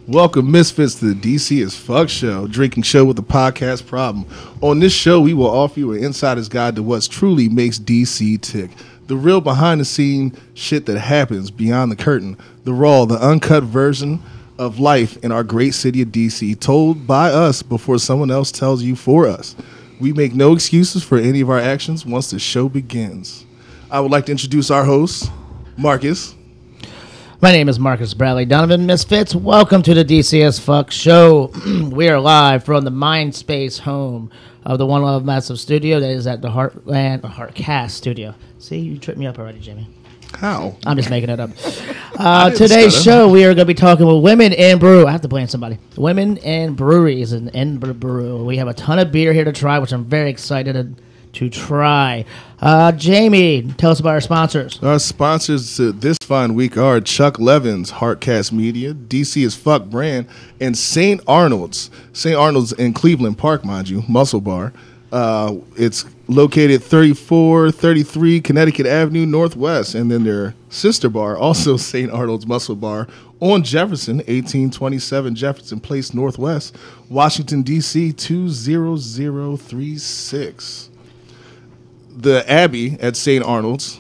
Welcome, Misfits, to the DC as Fuck Show, drinking show with a podcast problem. On this show, we will offer you an insider's guide to what truly makes DC tick. The real behind-the-scene shit that happens beyond the curtain. The raw, the uncut version of life in our great city of DC, told by us before someone else tells you for us. We make no excuses for any of our actions once the show begins. I would like to introduce our host, Marcus. My name is Marcus Bradley Donovan. Misfits, welcome to the DCS Fuck Show. We are live from the Mindspace home of the One Love Massive Studio that is at the Heartcast Studio. See, you tripped me up already, Jimmy. How? I'm just making it up. Today's show, we are going to be talking with women in brew. I have to blame somebody. Women in breweries and brew. We have a ton of beer here to try, which I'm very excited to try. Jamie, tell us about our sponsors. Our sponsors this fine week are Chuck Levin's, Heartcast Media, DC as Fuck Brand, and St. Arnolds. St. Arnolds in Cleveland Park, mind you, Muscle Bar. It's located 3433 Connecticut Avenue Northwest, and then their sister bar, also St. Arnold's Muscle Bar, on Jefferson, 1827 Jefferson Place Northwest, Washington, D.C. 20036. The Abbey at St. Arnold's.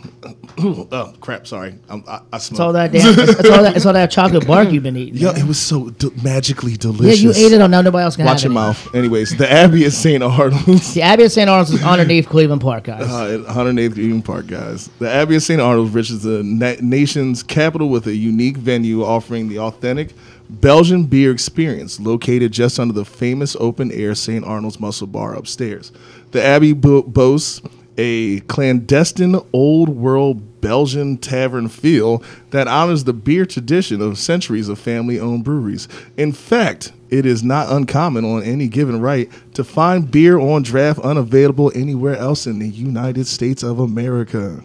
Oh crap! Sorry, I it's all that damn. It's all that chocolate bark you've been eating. Yeah, it was so magically delicious. Yeah, you ate it on. Now nobody else can Watch have your it. mouth. Anyways, the Abbey at St. Arnold's. The Abbey at St. Arnold's is underneath Cleveland Park, guys. 108th Cleveland Park, guys. The Abbey at St. Arnold's, which is the nation's capital with a unique venue offering the authentic Belgian beer experience, located just under the famous open-air St. Arnold's Muscle Bar upstairs. The Abbey boasts a clandestine old-world Belgian tavern feel that honors the beer tradition of centuries of family-owned breweries. In fact, it is not uncommon on any given right to find beer on draft unavailable anywhere else in the United States of America.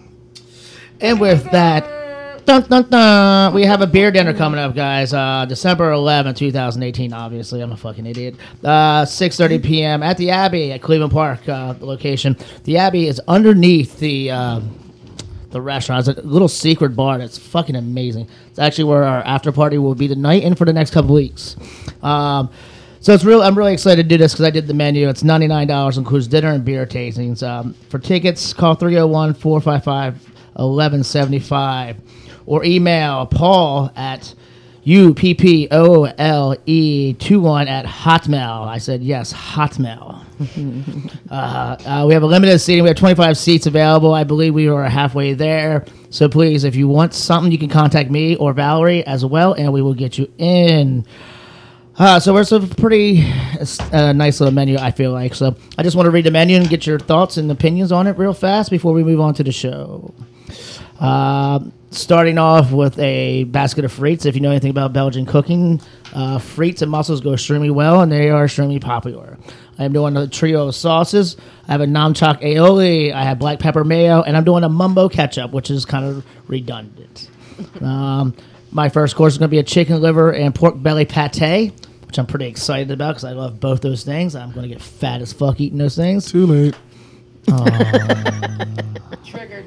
And with that, dun, dun, dun, we have a beer dinner coming up, guys. December 11, 2018, obviously. I'm a fucking idiot. 6:30 p.m. at the Abbey at Cleveland Park location. The Abbey is underneath the restaurant. It's a little secret bar that's fucking amazing. It's actually where our after party will be tonight and for the next couple weeks. So I'm really excited to do this because I did the menu. It's $99, includes dinner and beer tastings. For tickets, call 301-455-1175 or email Paul at UPPOLE21@Hotmail. I said yes, Hotmail. We have a limited seating. We have 25 seats available. I believe we are halfway there. So please, if you want something, you can contact me or Valerie as well, and we will get you in. So it's a pretty nice little menu, I feel like. So I just want to read the menu and get your thoughts and opinions on it real fast before we move on to the show. Starting off with a basket of frites. If you know anything about Belgian cooking, frites and mussels go extremely well, and they are extremely popular. I'm doing a trio of sauces. I have a namchak aioli, I have black pepper mayo, and I'm doing a mumbo ketchup, which is kind of redundant. My first course is going to be a chicken liver and pork belly pate, which I'm pretty excited about because I love both those things. I'm going to get fat as fuck eating those things. Too late. Triggered.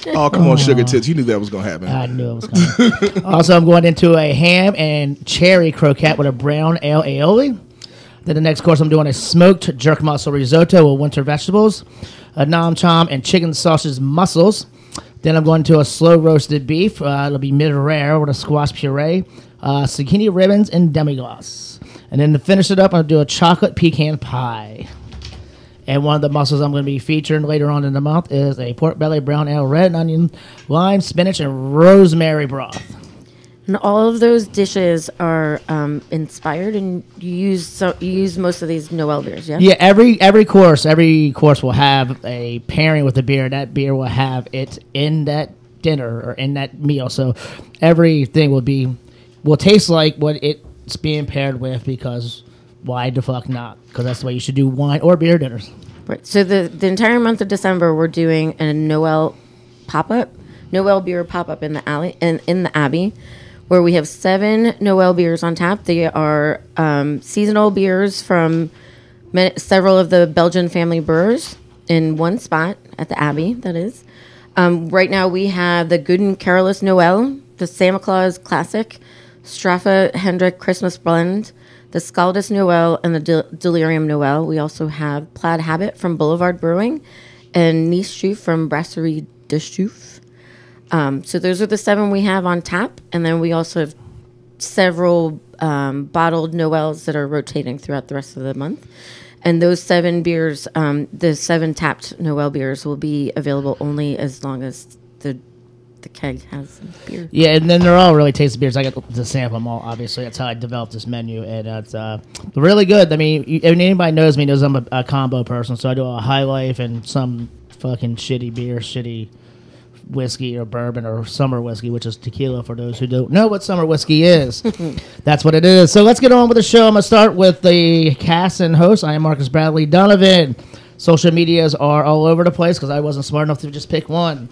Oh, come on, sugar tits. You knew that was going to happen. I knew it was coming. Also, I'm going into a ham and cherry croquette with a brown ale aioli. Then the next course, I'm doing a smoked jerk mussel risotto with winter vegetables, a nam cham and chicken sausage mussels. Then I'm going to a slow roasted beef. It'll be mid-rare with a squash puree, zucchini ribbons, and demi-glace. And then to finish it up, I'm going to do a chocolate pecan pie. And one of the mussels I'm going to be featuring later on in the month is a pork belly brown ale, red onion, lime, spinach, and rosemary broth. And all of those dishes are inspired, and you use most of these Noel beers, yeah? Yeah, every course will have a pairing with the beer. That beer will have it in that dinner or in that meal. So everything will taste like what it's being paired with, because why the fuck not? Because that's the way you should do wine or beer dinners. Right. So the entire month of December, we're doing a Noel beer pop-up in the Abbey, where we have 7 Noel beers on tap. They are seasonal beers from several of the Belgian family brewers in one spot at the Abbey, that is. Right now we have the Good and Careless Noel, the Santa Claus Classic, Straffa Hendrick Christmas Blend, the Scaldus Noel, and the Delirium Noel. We also have Plaid Habit from Boulevard Brewing and Nice Chouf from Brasserie de Chouf. So those are the 7 we have on tap. And then we also have several bottled Noels that are rotating throughout the rest of the month. And those 7 beers, the 7 tapped Noel beers will be available only as long as the keg has beer. Yeah, and then they're all really tasty beers. I got to sample them all, obviously. That's how I developed this menu. And it's really good. I mean, anybody knows me knows I'm a combo person. So I do a High Life and some fucking shitty beer, shitty whiskey or bourbon or summer whiskey, which is tequila for those who don't know what summer whiskey is. That's what it is. So let's get on with the show. I'm going to start with the cast and host. I am Marcus Bradley Donovan. Social medias are all over the place because I wasn't smart enough to just pick one.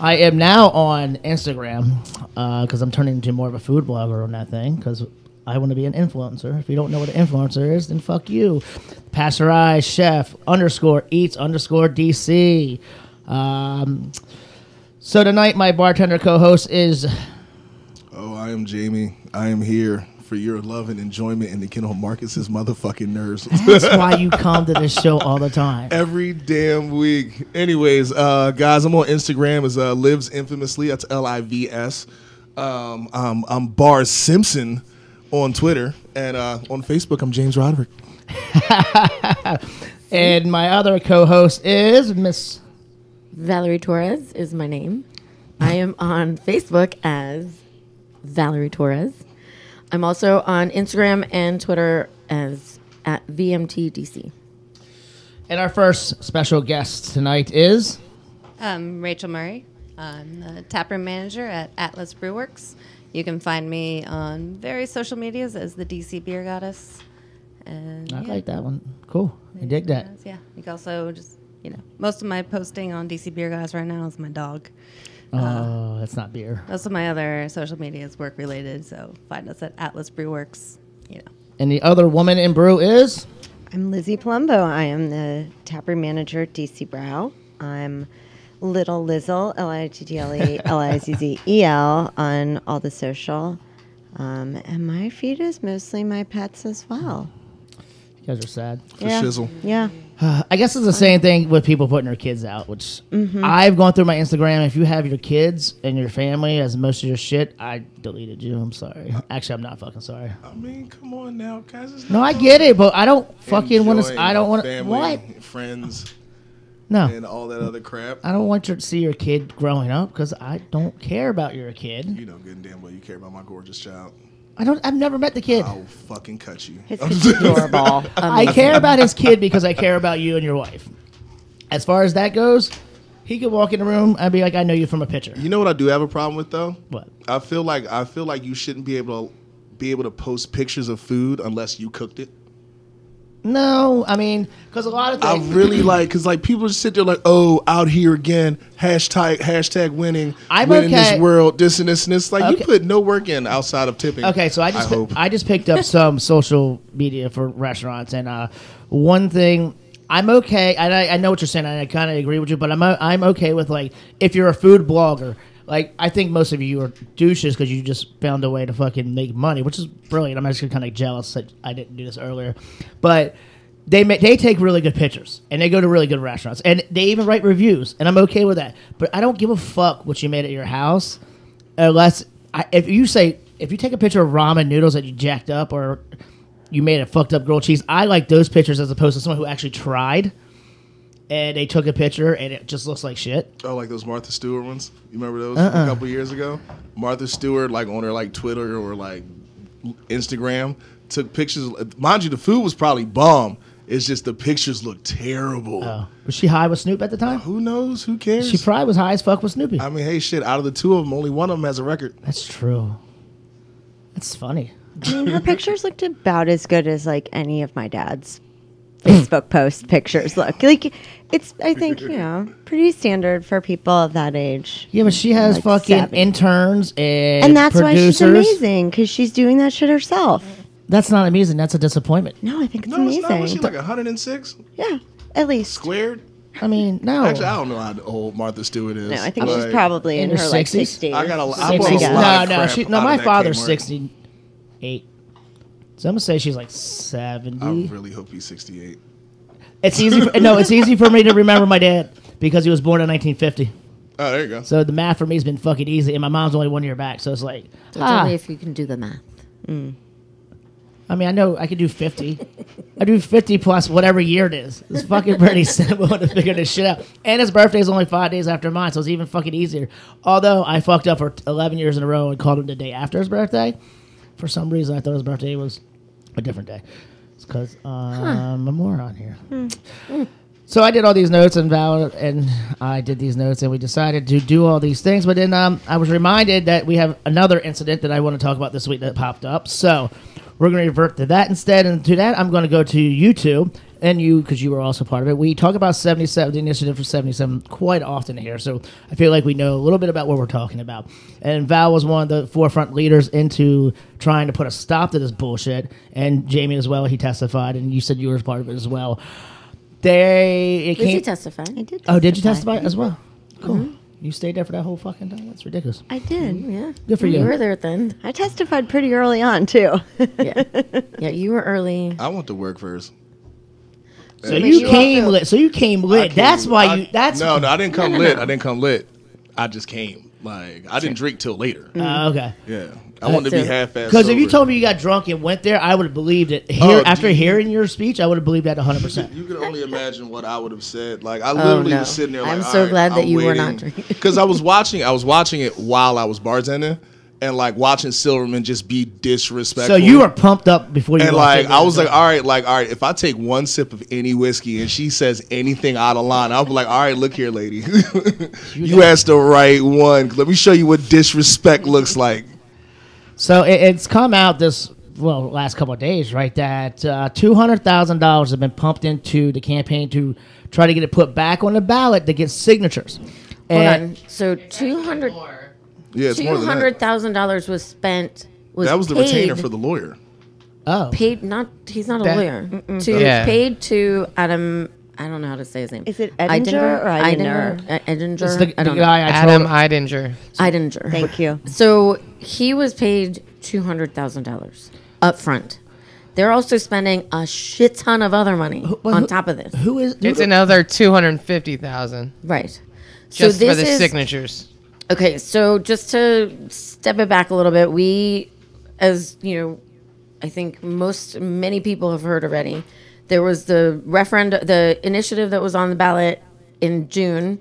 I am now on Instagram because I'm turning into more of a food blogger on that thing because I want to be an influencer. If you don't know what an influencer is, then fuck you. Passerai Chef _eats _DC. So tonight, my bartender co-host is... Oh, I am Jamie. I am here for your love and enjoyment and to get on Marcus's motherfucking nerves. That's why you come to this show all the time. Every damn week. Anyways, guys, I'm on Instagram as Lives Infamously. That's LIVS. I'm Bar Simpson on Twitter. And on Facebook, I'm James Roderick. And my other co-host is Miss... Valerie Torres is my name. I am on Facebook as Valerie Torres. I'm also on Instagram and Twitter as at VMTDC. And our first special guest tonight is... Rachel Murray. I'm the taproom manager at Atlas Brew Works. You can find me on various social medias as the DC Beer Goddess. And I like that one. Cool. I dig that. Yeah. You can also just... most of my posting on DC Beer Guys right now is my dog. Oh, that's not beer. Most of my other social media is work related, so find us at Atlas Brew Works. And the other woman in brew is? I'm Lizzie Palumbo. I am the taproom manager at DC Brau. I'm Little Lizzle, LITTLE on all the social. And my feed is mostly my pets as well. You guys are sad. For shizzle. Yeah. I guess it's the same thing with people putting their kids out, which I've gone through my Instagram. If you have your kids and your family as most of your shit, I deleted you. I'm sorry. Actually, I'm not fucking sorry. I mean, come on now, guys. No, I get it, but I don't fucking want to. I don't want to. What? Friends. No. And all that other crap. I don't want you to see your kid growing up because I don't care about your kid. You know good and damn well you care about my gorgeous child. I've never met the kid. I'll fucking cut you. His kid's adorable. I care about his kid because I care about you and your wife. As far as that goes, he could walk in the room. I'd be like, I know you from a picture. You know what I do have a problem with though? What? I feel like you shouldn't be able to post pictures of food unless you cooked it. No, I mean, because a lot of things. I really because people just sit there like, oh, out here again, hashtag winning, winning this world, this and this and this. Like, you put no work in outside of tipping. Okay, so I just picked up some social media for restaurants, and one thing, I'm okay. I know what you're saying, and I kind of agree with you, but I'm okay with, like, if you're a food blogger. Like, I think most of you are douches because you just found a way to fucking make money, which is brilliant. I'm actually kind of jealous that I didn't do this earlier. But they take really good pictures, and they go to really good restaurants, and they even write reviews, and I'm okay with that. But I don't give a fuck what you made at your house unless if you take a picture of ramen noodles that you jacked up or you made a fucked up grilled cheese, I like those pictures as opposed to someone who actually tried. And they took a picture, and it just looks like shit. Oh, like those Martha Stewart ones? You remember those a couple years ago? Martha Stewart, like on her like Twitter or like Instagram, took pictures. Mind you, the food was probably bomb. It's just the pictures look terrible. Oh. Was she high with Snoop at the time? Who knows? Who cares? She probably was high as fuck with Snoopy. I mean, hey, shit. Out of the two of them, only one of them has a record. That's true. That's funny. I mean, her pictures looked about as good as like any of my dad's Facebook post pictures look. Like, it's, I think, pretty standard for people of that age. Yeah, but she has like fucking 70. Interns and that's producers. Why she's amazing, because she's doing that shit herself. That's not amazing. That's a disappointment. No, I think it's amazing. It's not. Was she like 106? Yeah, at least. Squared? I mean, no. Actually, I don't know how old Martha Stewart is. No, I think she's probably in her 60s. Like 60s. I got a lot. No, my father's 60. 68. So I'm gonna say she's like 70. I really hope he's 68. It's easy. It's easy for me to remember my dad because he was born in 1950. Oh, there you go. So the math for me has been fucking easy, and my mom's only 1 year back, so it's like. So tell me if you can do the math. I mean, I know I could do 50. I do 50 plus whatever year it is. It's fucking pretty simple to figure this shit out. And his birthday is only 5 days after mine, so it's even fucking easier. Although I fucked up for 11 years in a row and called him the day after his birthday. For some reason, I thought his birthday was a different day. It's because I'm a moron here. So I did all these notes, and Val and I did these notes, and we decided to do all these things. But then I was reminded that we have another incident that I want to talk about this week that popped up. So we're going to revert to that instead. And to that, I'm going to go to you two, and you, because you were also part of it. We talk about 77, the initiative for 77, quite often here. So I feel like we know a little bit about what we're talking about. And Val was one of the forefront leaders into trying to put a stop to this bullshit. And Jamie as well, he testified, and you said you were part of it as well. Lizzie testified. I did. Oh, did you testify as well? Cool. You stayed there for that whole fucking time? That's ridiculous. I did. Yeah. Good for you. You were there at the end. I testified pretty early on too. Yeah. Yeah, you were early. I went to work first. So you came lit. I That's came- why I- you. That's No, I didn't come lit. no. I didn't come lit. I just came. Like, I didn't drink till later. Okay. Yeah. I wanted to be so- half-assed Because if you sober. told me you got drunk and went there, I would have believed it. After hearing your speech, I would have believed that 100%. You can only imagine what I would have said. Like, I literally no. was sitting there like, I'm all so right, glad that I'm you were waiting. not drinking. Because I was watching it while I was bartending, and like watching Silverman just be disrespectful. So you were pumped up before you. And walked like in I was there. like, all right, if I take one sip of any whiskey and she says anything out of line, I'll be like, all right, look here, lady. You asked the right one. Let me show you what disrespect looks like. So it's come out last couple of days, right? That $200,000 have been pumped into the campaign to try to get it put back on the ballot to get signatures. Hold And on. So Yeah, it's more than that. $200,000 was spent. That was the paid, retainer for the lawyer. oh, Paid not. He's not a That- lawyer. Yeah. Paid to Adam. I don't know how to say his name. Is it Edinger or Eidinger? Edinger. it's the I don't know. guy I Adam told. Eidinger. Eidinger. Thank you. So he was paid $200,000 up front. They're also spending a shit ton of other money on top of this. Who is? It's another 250,000 Right. just so for this the is, signatures. Okay, so just to step it back a little bit, we, as you know, I think many people have heard already. There was the the initiative that was on the ballot in June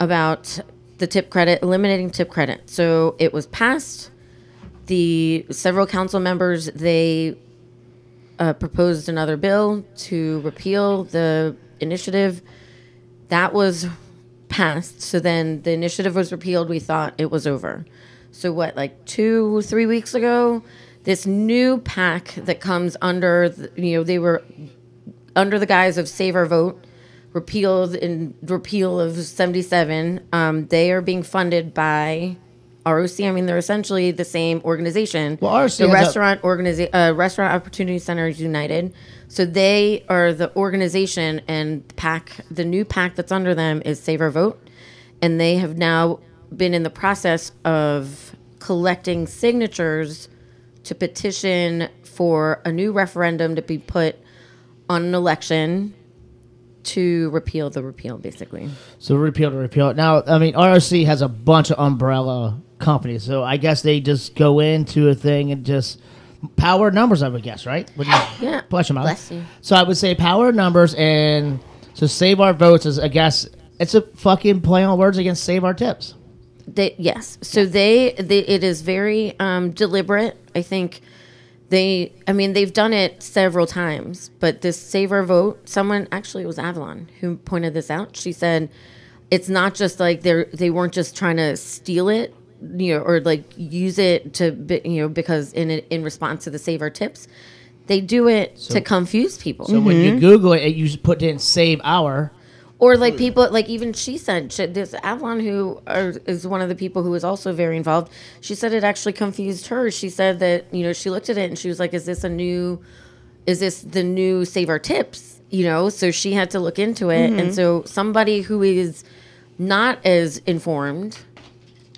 about the tip credit, eliminating tip credit. So it was passed. The several council members, they proposed another bill to repeal the initiative. That was passed. So then the initiative was repealed. We thought it was over. So what, like 2-3 weeks ago, this new PAC that comes under, they were under the guise of Save Our Vote, repeal of 77. They are being funded by ROC. I mean, they're essentially the same organization. Well, ROC the has Restaurant Opportunity Centers United. So they are the organization, and the new PAC that's under them is Save Our Vote, and they have now been in the process of collecting signatures to petition for a new referendum to be put on an election to repeal the repeal, basically. So repeal to repeal. Now, I mean, ROC has a bunch of umbrella companies, so I guess they just go into a thing and just power numbers, I would guess, right? Yeah. Bless you, Mom. Bless you. So I would say power numbers, and so Save Our Votes is, I guess, it's a fucking play on words against Save Our Tips. Yes. So it is very deliberate. I think they've done it several times, but this Save Our Vote, someone, actually it was Avalon who pointed this out. She said it's not just like they weren't just trying to steal it, or like use it to, because in response to the Save Our Tips, they do it to confuse people. So when you Google it, you just put in Save Our. Or like people, like even she said, there's Avalon is one of the people who is also very involved. She said it actually confused her. She said that, she looked at it and she was like, is this the new Save Our Tips? So she had to look into it. And so somebody who is not as informed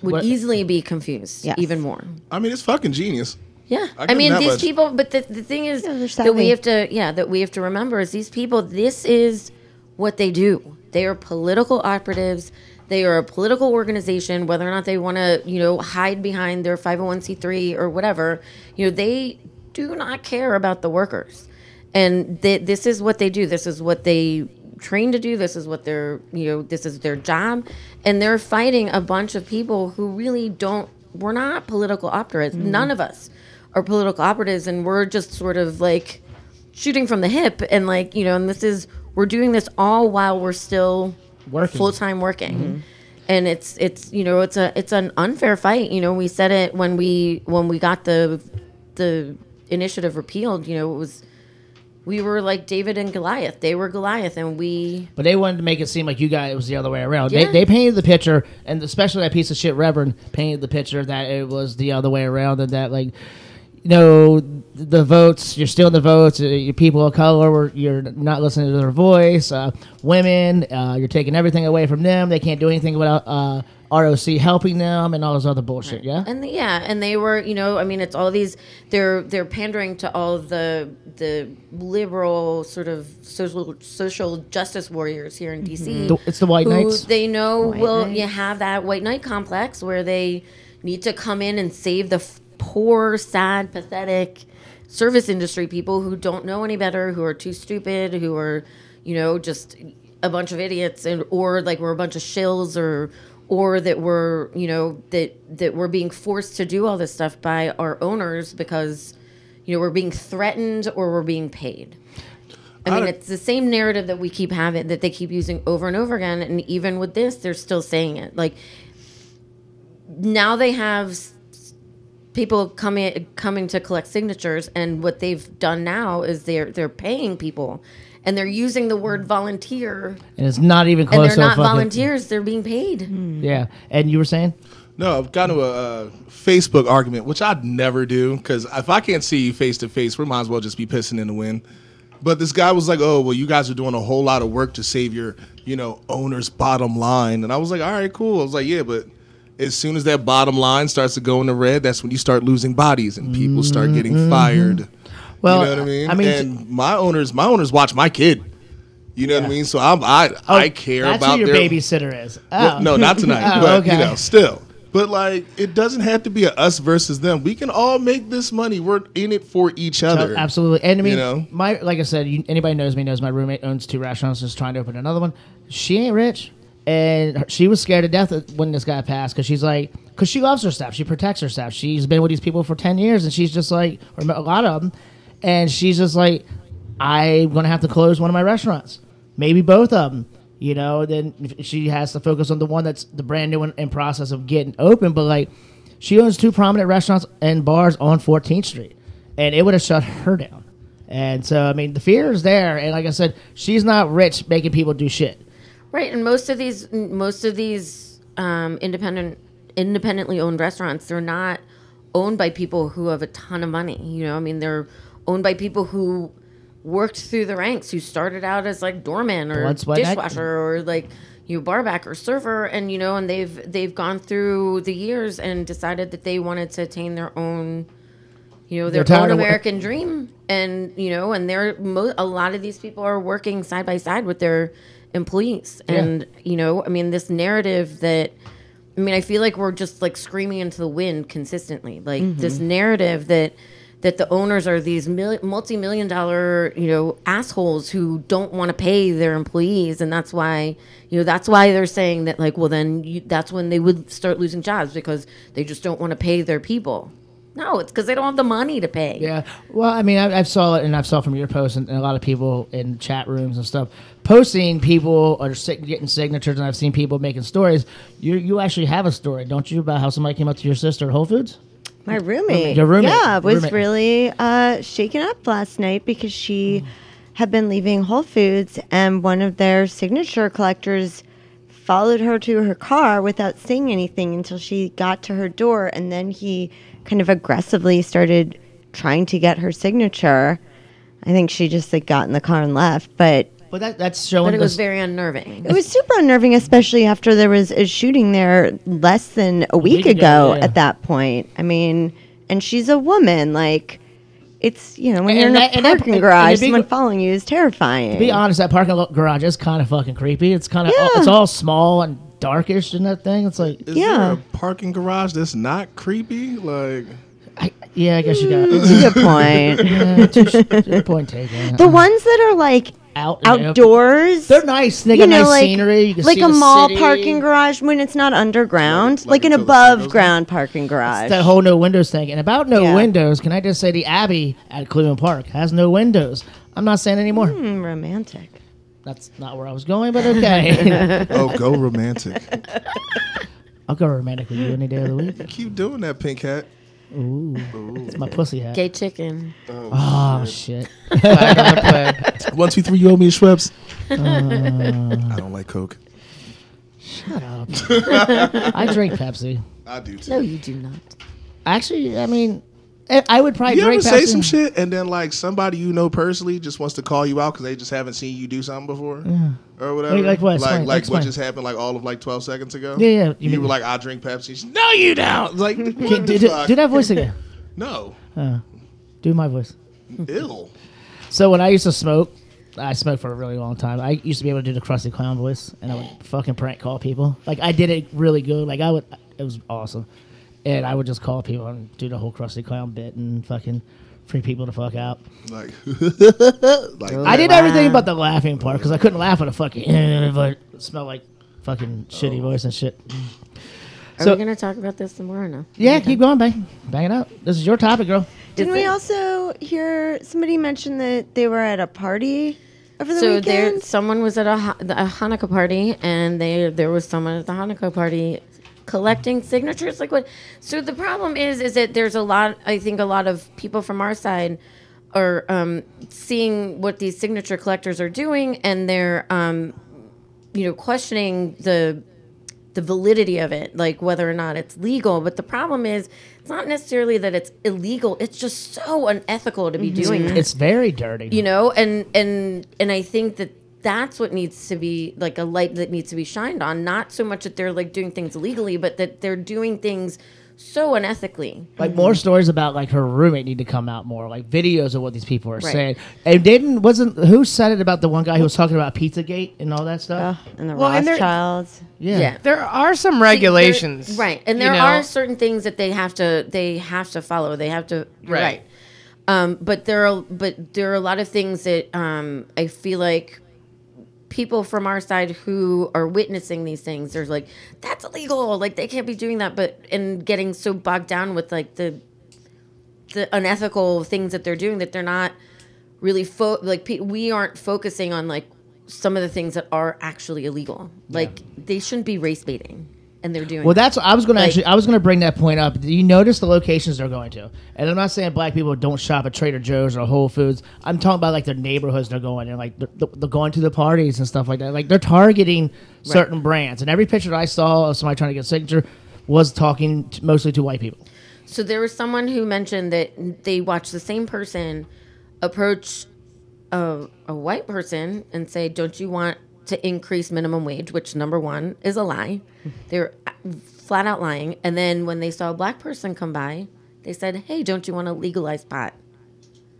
would easily be confused even more. I mean, it's fucking genius. Yeah, I I give mean them that these much. people. But the thing is they're that we savvy. have to remember is these people. This is what they do. They are political operatives. They are a political organization. Whether or not they want to, hide behind their 501c3 or whatever, they do not care about the workers. And this is what they do. This is what they train to do. This is what this is their job. And they're fighting a bunch of people who really we're not political operatives. Mm-hmm. None of us are political operatives. And we're just sort of like shooting from the hip. And and we're doing this all while we're still Working. full-time working. Mm-hmm. And it's an unfair fight. We said it when we got the initiative repealed, we were like David and Goliath. They were Goliath, and But they wanted to make it seem like you guys, it was the other way around. Yeah. They painted the picture, and especially that piece of shit Reverend painted the picture that it was the other way around, and that, the votes, you're stealing the votes, your people of color, you're not listening to their voice, women, you're taking everything away from them. They can't do anything without ROC helping them and all this other bullshit, yeah? And they were, it's all these, they're pandering to all the liberal sort of social justice warriors here in D.C. It's the white who knights. they know White you have that white knight complex where they need to come in and save the poor, sad, pathetic service industry people who don't know any better, who are too stupid, who are, just a bunch of idiots, or we're a bunch of shills, or that we're, that we're being forced to do all this stuff by our owners because, we're being threatened or we're being paid. I mean, it's the same narrative that we keep having, that they keep using over and over again. And even with this, they're still saying it. Like, now they have people coming to collect signatures, and what they've done now is they're paying people, and they're using the word volunteer, And it's not even close and to they're not fucking- volunteers; they're being paid. Yeah. And you were saying? No, I've gotten to a Facebook argument, which I'd never do, because if I can't see you face to face, we might as well just be pissing in the wind. But this guy was like, "Oh, well, you guys are doing a whole lot of work to save your, owner's bottom line." And I was like, "All right, cool." I was like, "Yeah, but as soon as that bottom line starts to go in the red, that's when you start losing bodies and people start getting fired." Well, you know what I mean? I mean, and my owners watch my kid. You know what I mean? So I care that's about who your their babysitter is. Oh. Well, no, not tonight. Oh, But okay. still. But it doesn't have to be a us versus them. We can all make this money. We're in it for each other. Absolutely. And I mean, You know? like I said, anybody knows me knows my roommate owns 2 restaurants, just trying to open another one. She ain't rich. And she was scared to death when this guy passed, because she loves her staff. She protects her staff. She's been with these people for 10 years, and she's just like, or a lot of them, and she's just like, I'm going to have to close one of my restaurants. Maybe both of them. Then she has to focus on the one that's the brand new one in process of getting open. But she owns 2 prominent restaurants and bars on 14th Street, and it would have shut her down. And so, I mean, the fear is there. And like I said, she's not rich making people do shit. Right, and most of these independently owned restaurants, they're not owned by people who have a ton of money. They're owned by people who worked through the ranks, who started out as doorman or dishwasher or barback or server, and and they've gone through the years and decided that they wanted to attain their own their own American dream, and and a lot of these people are working side by side with their employees. And this narrative that I feel like we're just screaming into the wind consistently, this narrative that the owners are these multi-million dollar assholes who don't want to pay their employees, and that's why they're saying that that's when they would start losing jobs, because they just don't want to pay their people. No, it's because they don't have the money to pay. Yeah. Well, I mean, I saw it, and I saw from your post, and a lot of people in chat rooms and stuff posting, people are getting signatures, and I've seen people making stories. You actually have a story, don't you, about how somebody came up to your sister at Whole Foods? My roommate. Your roommate. Yeah, was Roommate. really shaken up last night because she had been leaving Whole Foods, and one of their signature collectors followed her to her car without saying anything until she got to her door, and then he kind of aggressively started trying to get her signature. I think she just got in the car and left, but that's showing. But it was very unnerving. it was super unnerving, especially after there was a shooting there less than a week ago yeah. at that point. I mean, and she's a woman. Like, it's, when And you're in that- a and that- parking and garage, the big- someone following you is terrifying. To be honest, that parking garage is kind of fucking creepy. It's kind of Yeah. it's all small and darkish in that thing. It's like, Is Yeah. there a parking garage that's not creepy? Like, I guess you got That's a good point. good point taken. The ones that are like Out in the open. outdoors, They're nice. They got nice scenery. You can like see a the mall city. parking garage when it's not underground, Like like an until the sun goes above ground parking garage. That whole no windows thing. And about no Yeah. windows, can I just say the Abbey at Cleveland Park has no windows. I'm not saying anymore. Romantic. That's not where I was going, but okay. oh, go romantic. I'll go romantic with you any day of the week. Keep doing that, pink hat. Ooh. It's my pussy hat. Gay chicken. Oh, shit. Flag on the play. 1, 2, 3, you owe me a Schweppes. I don't like Coke. Shut up. I drink Pepsi. I do too. No, you do not. Actually, I mean, I would probably You ever drink say Pepsi. some shit and then like somebody you know personally just wants to call you out because they just haven't seen you do something before or whatever? Like what? Explain, Like explain. what just happened like all of like 12 seconds ago? Yeah, yeah. You, mean- were like, I drink Pepsi. She's, no, you don't. It's like, Okay, what do the fuck? that voice again. No. Do my voice. Ill. So when I used to smoke, I smoked for a really long time. I used to be able to do the crusty clown voice, and I would fucking prank call people. Like I did it really good. Like it was awesome. And I would just call people and do the whole crusty clown bit and fucking freak people the fuck out. Like, I did everything but the laughing part because I couldn't laugh with a fucking it smelled like fucking shitty voice and shit. Are So- we going to talk about this some more or no? Yeah, keep going, bang it up. This is your topic, girl. Didn't Is we it- also hear somebody mention that they were at a party over the So weekend? someone was at a Hanukkah party, and there was someone at the Hanukkah party collecting signatures. Like what? So the problem is that there's a lot. I think a lot of people from our side are seeing what these signature collectors are doing, and they're questioning the validity of it, like whether or not it's legal. But the problem is, it's not necessarily that it's illegal. It's just so unethical to be doing that. It's very dirty. And I think that's what needs to be like a light that needs to be shined on. Not so much that they're like doing things illegally, but that they're doing things so unethically. Like more stories about like her roommate need to come out more, like videos of what these people are Right. saying. And wasn't who said it about the one guy who was talking about Pizzagate and all that stuff? And the Well, and they're- Rothschilds. Yeah. There are some See, regulations, right? And there are certain things that they have to follow. They have to Right. But there are a lot of things that I feel like people from our side who are witnessing these things, there's like, that's illegal. Like they can't be doing that. And getting so bogged down with like the unethical things that they're doing that they're not really we aren't focusing on like some of the things that are actually illegal. Like they shouldn't be race baiting, and they're doing. Well, that's I was going to Like- I was going to bring that point up. Do you notice the locations they're going to? And I'm not saying black people don't shop at Trader Joe's or Whole Foods. I'm talking about like their neighborhoods they're going in, like they're going to the parties and stuff like that. Like they're targeting certain brands. And every picture that I saw of somebody trying to get a signature was talking mostly to white people. So there was someone who mentioned that they watched the same person approach a white person and say, "Don't you want to increase minimum wage?" Which, number one, is a lie. They're flat out lying. And then when they saw a black person come by, they said, "Hey, don't you want to legalize pot?"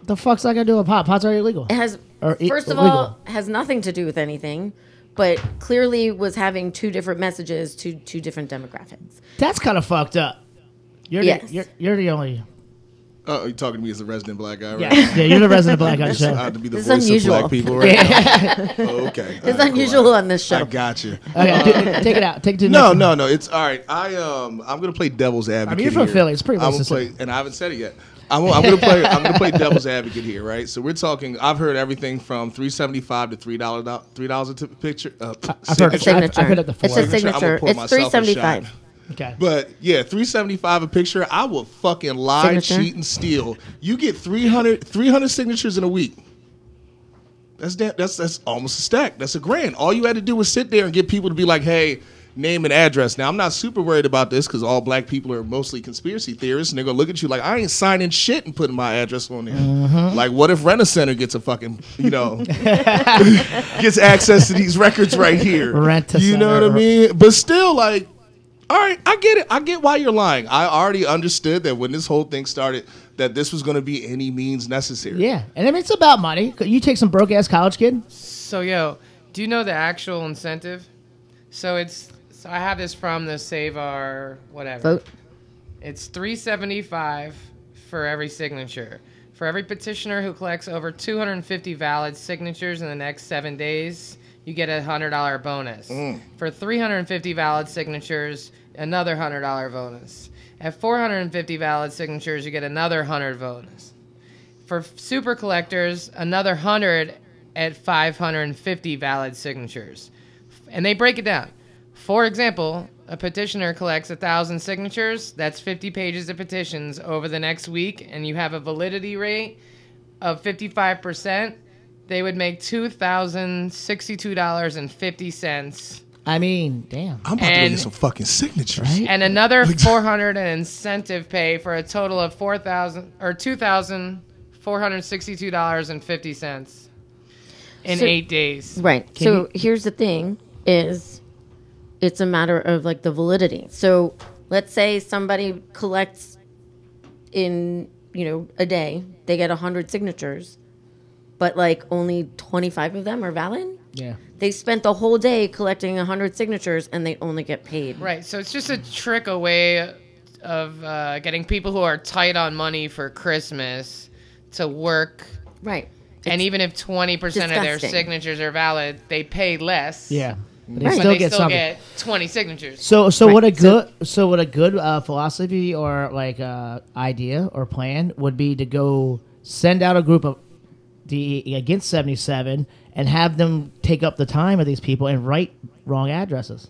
The fuck's that got to do with pot? Pot's already illegal. It has, first of all, has nothing to do with anything, but clearly was having two different messages to two different demographics. That's kind of fucked up. You're Yes. you're the only. Oh, you talking to me as a resident black guy, right? Yeah, you're the resident black on the show. I have to be the This is voice unusual. of black people, right? Oh, okay. It's unusual on this show. I got you. Okay, take it out. Take it to the No, next one. no. It's all right. I'm gonna play devil's advocate. you're from here. Philly. It's pretty I'm close gonna to play, and I haven't said it yet. I'm gonna play devil's advocate here, right? So we're talking. I've heard everything from $3.75 to $3 a picture. I've heard signature. I've heard it before. It's a I'm gonna signature. pour It's myself a $3.75. shot. Okay. But yeah, $3.75 a picture. I will fucking lie, Signature? cheat, and steal. You get 300 signatures in a week. That's almost a stack. That's $1,000. All you had to do was sit there and get people to be like, "Hey, name and address." Now I'm not super worried about this because all black people are mostly conspiracy theorists, and they're gonna look at you like, "I ain't signing shit and putting my address on there." Like, what if Rent-A-Center gets a fucking gets access to these records right here? Rent-A-Center. You know what I mean? But still, like, All right, I get it. I get why you're lying. I already understood that when this whole thing started, that this was going to be any means necessary. Yeah, and I mean, it's about money. You take some broke ass college kid. So yo, do you know the actual incentive? So I have this from the Save Our whatever. Vote. It's $3.75 for every signature. For every petitioner who collects over 250 valid signatures in the next 7 days, you get a $100 bonus. For 350 valid signatures, another $100 bonus. At 450 valid signatures, you get another 100 bonus. For super collectors, another 100 at 550 valid signatures. And they break it down. For example, a petitioner collects 1,000 signatures. That's 50 pages of petitions over the next week, and you have a validity rate of 55%. They would make $2,062.50. I mean, damn. I'm about to go get some fucking signatures. Right? And another 400 in incentive pay for a total of $2,462.50 in 8 days. Right. So here's the thing is it's a matter of like the validity. So let's say somebody collects in, a day, they get 100 signatures, but like only 25 of them are valid. Yeah. They spent the whole day collecting 100 signatures and they only get paid. Right. So it's just a trick away of getting people who are tight on money for Christmas to work. Right. And even if 20% of their disgusting. signatures are valid, they pay less. Yeah. But But they they still still get something. get 20 signatures. So what a good philosophy or like idea or plan would be to go send out a group of the against 77 and have them take up the time of these people and write wrong addresses.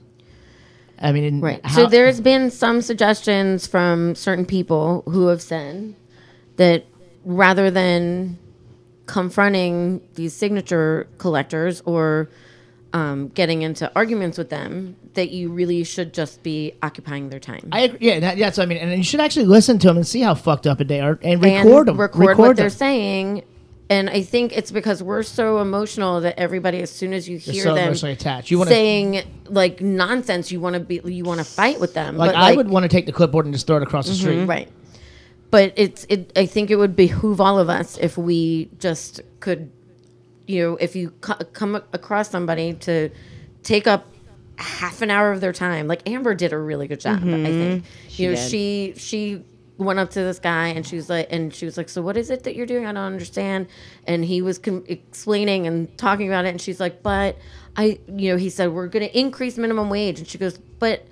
I mean, Right. So there's been some suggestions from certain people who have said that rather than confronting these signature collectors or getting into arguments with them, that you really should just be occupying their time. I agree. Yeah, that's what I mean. And you should actually listen to them and see how fucked up they are and record them. Record what they're them. saying. And I think it's because we're so emotional that everybody, as soon as you You're hear so them emotionally attached. You wanna, saying like nonsense, you want to fight with them. like But, I would want to take the clipboard and just throw it across the street. right. But I think it would behoove all of us if we just could, if you come across somebody to take up half an hour of their time, like Amber did a really good job. I think she went up to this guy and she was like, so what is it that you're doing? I don't understand. And he was explaining and talking about it. And she's like, but he said, we're going to increase minimum wage. And she goes, but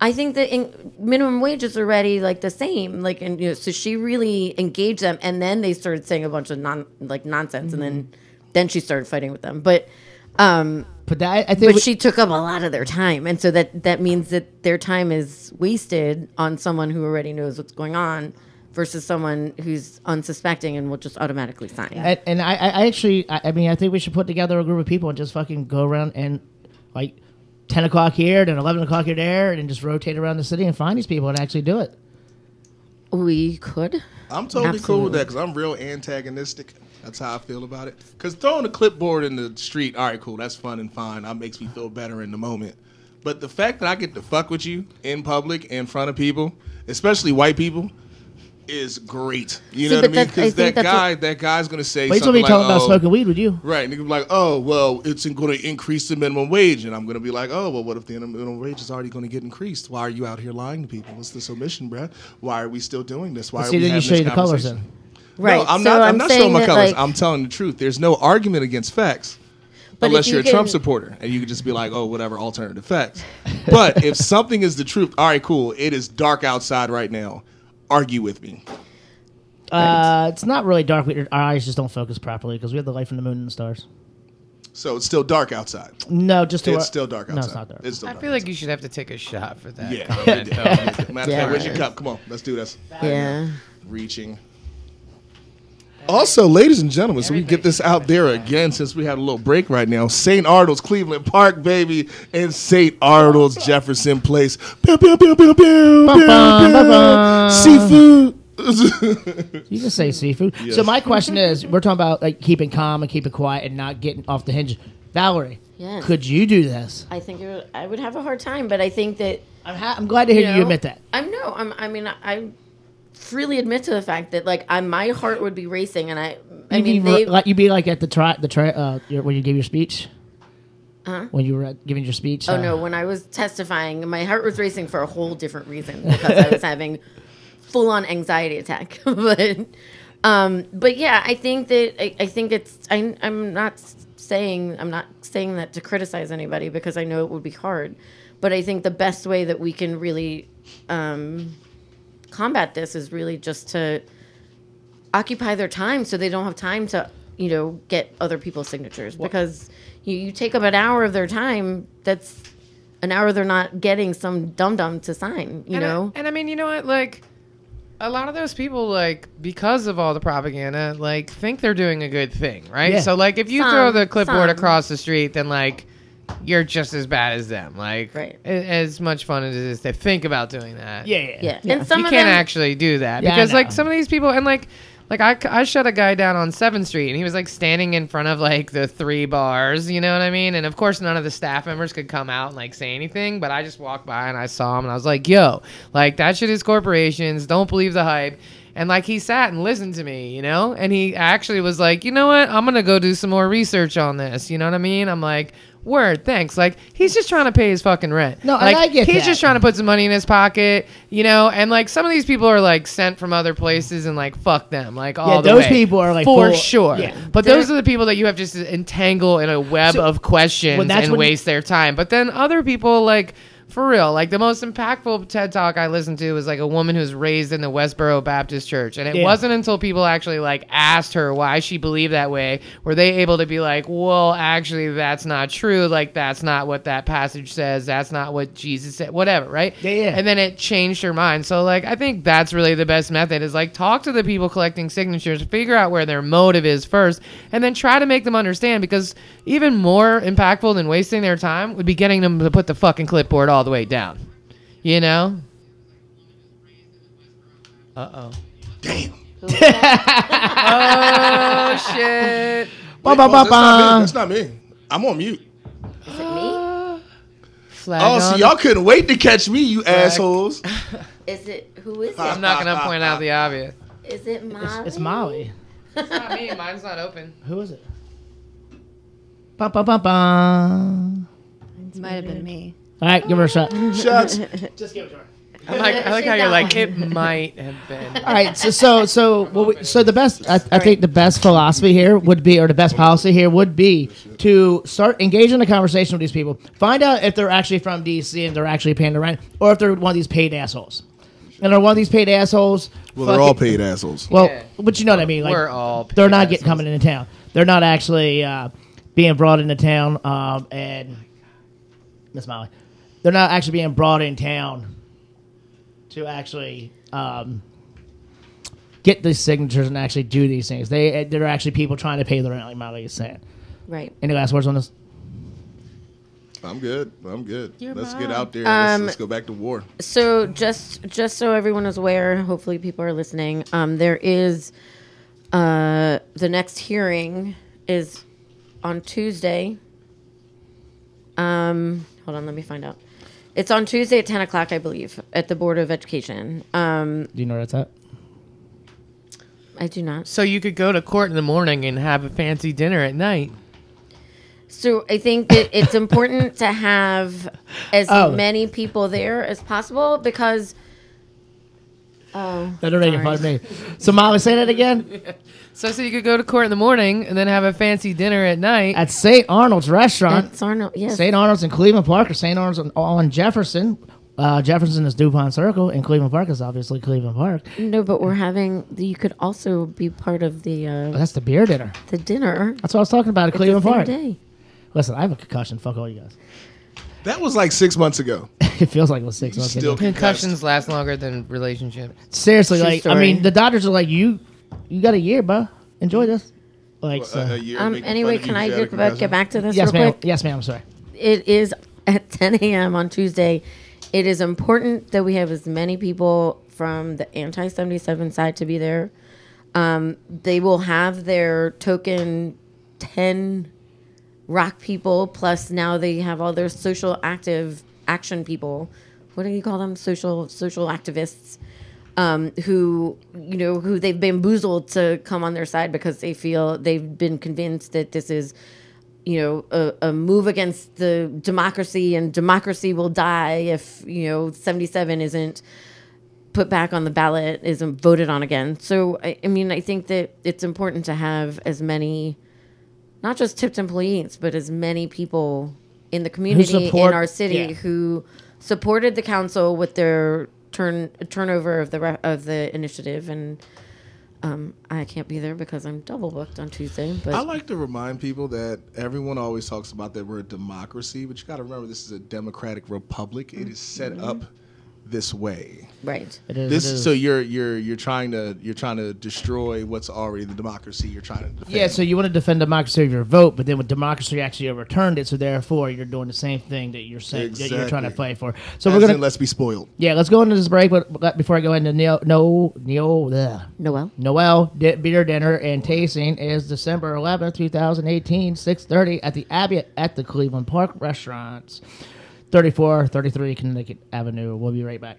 I think that minimum wage is already like the same. Like, and so she really engaged them. And then they started saying a bunch of nonsense. And then she started fighting with them. But I think she took up a lot of their time, and so that means that their time is wasted on someone who already knows what's going on, versus someone who's unsuspecting and will just automatically sign. And I think we should put together a group of people and just fucking go around and like 10 o'clock here, then 11 o'clock here there, and just rotate around the city and find these people and actually do it. We could. I'm totally cool with that because I'm real antagonistic. That's how I feel about it. Because throwing a clipboard in the street, all right, cool, that's fun and fine. That makes me feel better in the moment. But the fact that I get to fuck with you in public, in front of people, especially white people, is great. You know what I mean? Because that guy's going to say Wait till something we talk about oh, smoking weed with you. right. And he'll be like, oh, well, it's going to increase the minimum wage. And I'm going to be like, oh, well, what if the minimum wage is already going to get increased? Why are you out here lying to people? What's this omission, Brad? Why are we still doing this? Why are we then having you show this you the colors conversation? then. Right. No, I'm so not showing my that, colors. like, I'm telling the truth. There's no argument against facts. But Unless if you're you a Trump can- supporter and you can just be like, oh, whatever, alternative facts. But if something is the truth, all right, cool. It is dark outside right now. Argue with me. It's not really dark. Our eyes just don't focus properly because we have the light from the moon and the stars. So it's still dark outside. No, just It's still dark outside. No, it's not dark. It's still I dark feel like you should have to take a shot for that. Yeah. Comment, though. Matter of fact, Yeah. where's your cup? Come on, let's do this. Yeah. Reaching. Also, ladies and gentlemen, so we get this out there again since we had a little break right now. St. Arnolds, Cleveland Park, baby, and St. Arnolds, Jefferson Place. Pew, pew, pew, pew, pew, pew, pew. Seafood. You can say seafood. Yes. So my question is, we're talking about like keeping calm and keeping quiet and not getting off the hinge. Valerie, Yes. Could you do this? I think I would have a hard time, but I think that I'm glad to hear you admit that. I freely admit to the fact that like my heart would be racing, and you'd be like at when you gave your speech. When you were giving your speech. Oh no! When I was testifying, my heart was racing for a whole different reason because I was having full-on anxiety attack. but yeah, I think that I think it's. I'm not saying that to criticize anybody because I know it would be hard. But I think the best way that we can really combat this is really just to occupy their time so they don't have time to get other people's signatures because. You take up an hour of their time, that's an hour they're not getting some dum-dum to sign, you know? And I mean, you know what? Like, a lot of those people, like, because of all the propaganda, like, think they're doing a good thing, right? Yeah. So, like, if you throw the clipboard across the street, then, like, you're just as bad as them. Like, right. As much fun as it is to think about doing that. Yeah. And some you of can't them, actually do that. Yeah, Because, I know. like, some of these people, and, like I shut a guy down on 7th Street, and he was, like, standing in front of, like, the 3 bars, you know what I mean? And, of course, none of the staff members could come out and, like, say anything, but I just walked by, and I saw him, and I was like, yo, like, that shit is corporations. Don't believe the hype. And, like, he sat and listened to me, you know? And he actually was like, you know what? I'm going to go do some more research on this. You know what I mean? I'm like, word, thanks. Like, he's just trying to pay his fucking rent. No, like, and I get he's that. just trying to put some money in his pocket, you know? And, like, some of these people are, like, sent from other places and, like, fuck them. Like, all the way. those people are, like, For full- sure. yeah. But those are the people that you have just to entangle in a web of questions that's and when- waste their time. But then other people, like... For real, like the most impactful TED Talk I listened to was like a woman who was raised in the Westboro Baptist Church. And it wasn't until people actually like asked her why she believed that way, were they able to be like, well, actually, that's not true. Like, that's not what that passage says. That's not what Jesus said, whatever, right? Yeah. And then it changed her mind. So, like, I think that's really the best method is like talk to the people collecting signatures, figure out where their motive is first, and then try to make them understand because even more impactful than wasting their time would be getting them to put the fucking clipboard all the way down, you know? Uh-oh. Damn. Oh, shit. That's not me. I'm on mute. is it me? Flag Oh, so on. y'all couldn't wait to catch me, you assholes. Is it who is I'm it? not going to point out the obvious. Is it Molly? It's Molly. It's not me. Mine's not open. Who is it? Bum, bum, bum, bum. It might have been me. All right, give her a shot. Shots. Just give it to her. I like how you're like, it might have been. All right, so the best, I think the best philosophy here would be, or the best policy here would be to start engaging a conversation with these people. Find out if they're actually from DC and they're actually paying the rent, or if they're one of these paid assholes. And they're one of these paid assholes. Well, they're all paid assholes. Well, Yeah. but you know what I mean. Like, We're all they're not paid coming into town. They're not actually being brought into town. And Miss Molly, they're not actually being brought in town to actually get these signatures and actually do these things. They're actually people trying to pay the rent, like Molly is saying. Right. Any last words on this? I'm good. Let's get mom. out there. Let's go back to war. So just so everyone is aware, hopefully people are listening. There is the next hearing is on Tuesday. Hold on, let me find out. It's on Tuesday at 10 o'clock, I believe, at the Board of Education. Do you know where that's at? I do not. So you could go to court in the morning and have a fancy dinner at night. So I think that it's important to have as many people there as possible because. That already fucked me. So Molly, say that again. So you could go to court in the morning and then have a fancy dinner at night. At St. Arnold's Restaurant. That's Arnold. Yes. St. Arnold's in Cleveland Park, or St. Arnold's on Jefferson. Jefferson is DuPont Circle, and Cleveland Park is obviously Cleveland Park. No, but we're having. You could also be part of the That's the beer dinner. dinner. That's what I was talking about at It's Cleveland the same Park. day. Listen, I have a concussion. Fuck all you guys. That was like 6 months ago. It feels like it was 6 months Still ago. Concussions last longer than relationships. Seriously, True like story. I mean, the doctors are like, you got a year, bro. Enjoy this. Like, so. A year making fun Anyway, of you can I got a concussion? get back to this Yes, real ma'am. quick? Yes, ma'am. I'm sorry. It is at 10 a.m. on Tuesday. It is important that we have as many people from the anti-77 side to be there. They will have their token 10 rock people. Plus now they have all their social action people. What do you call them? Social activists. Who they've bamboozled to come on their side because they feel they've been convinced that this is, a move against the democracy, and democracy will die if 77 isn't put back on the ballot, isn't voted on again. So I think that it's important to have as many, not just tipped employees, but as many people in the community in our city who supported the council with their turnover of the initiative. And I can't be there because I'm double booked on Tuesday. But I like to remind people that everyone always talks about that we're a democracy, but you got to remember this is a democratic republic. It is set up this way. Right. It is. So you're trying to destroy what's already the democracy you're trying to defend. Yeah, so you want to defend democracy of your vote, but then with democracy actually overturned it, so therefore you're doing the same thing that you're saying that you're trying to fight for. So we're gonna let's be spoiled. Yeah, let's go into this break, but before I go into Noel beer dinner and tasting is December 11th, 2018, 6:30 at the Abbey at the Cleveland Park Restaurants, 3433 Connecticut Avenue. We'll be right back.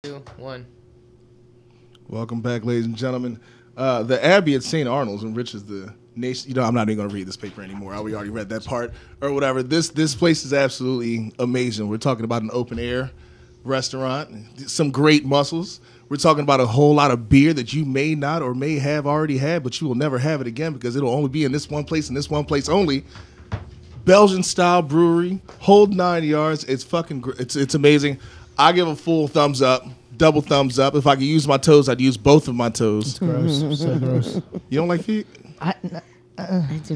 Two, one. Welcome back, ladies and gentlemen. The Abbey at St. Arnolds enriches the nation. I'm not even going to read this paper anymore. We already read that part or whatever. This place is absolutely amazing. We're talking about an open air restaurant, some great mussels. We're talking about a whole lot of beer that you may not or may have already had, but you will never have it again because it'll only be in this one place and this one place only. Belgian style brewery, hold 9 yards. It's fucking it's amazing. I give a full thumbs up, double thumbs up. If I could use my toes, I'd use both of my toes. It's gross. So gross. You don't like feet? I do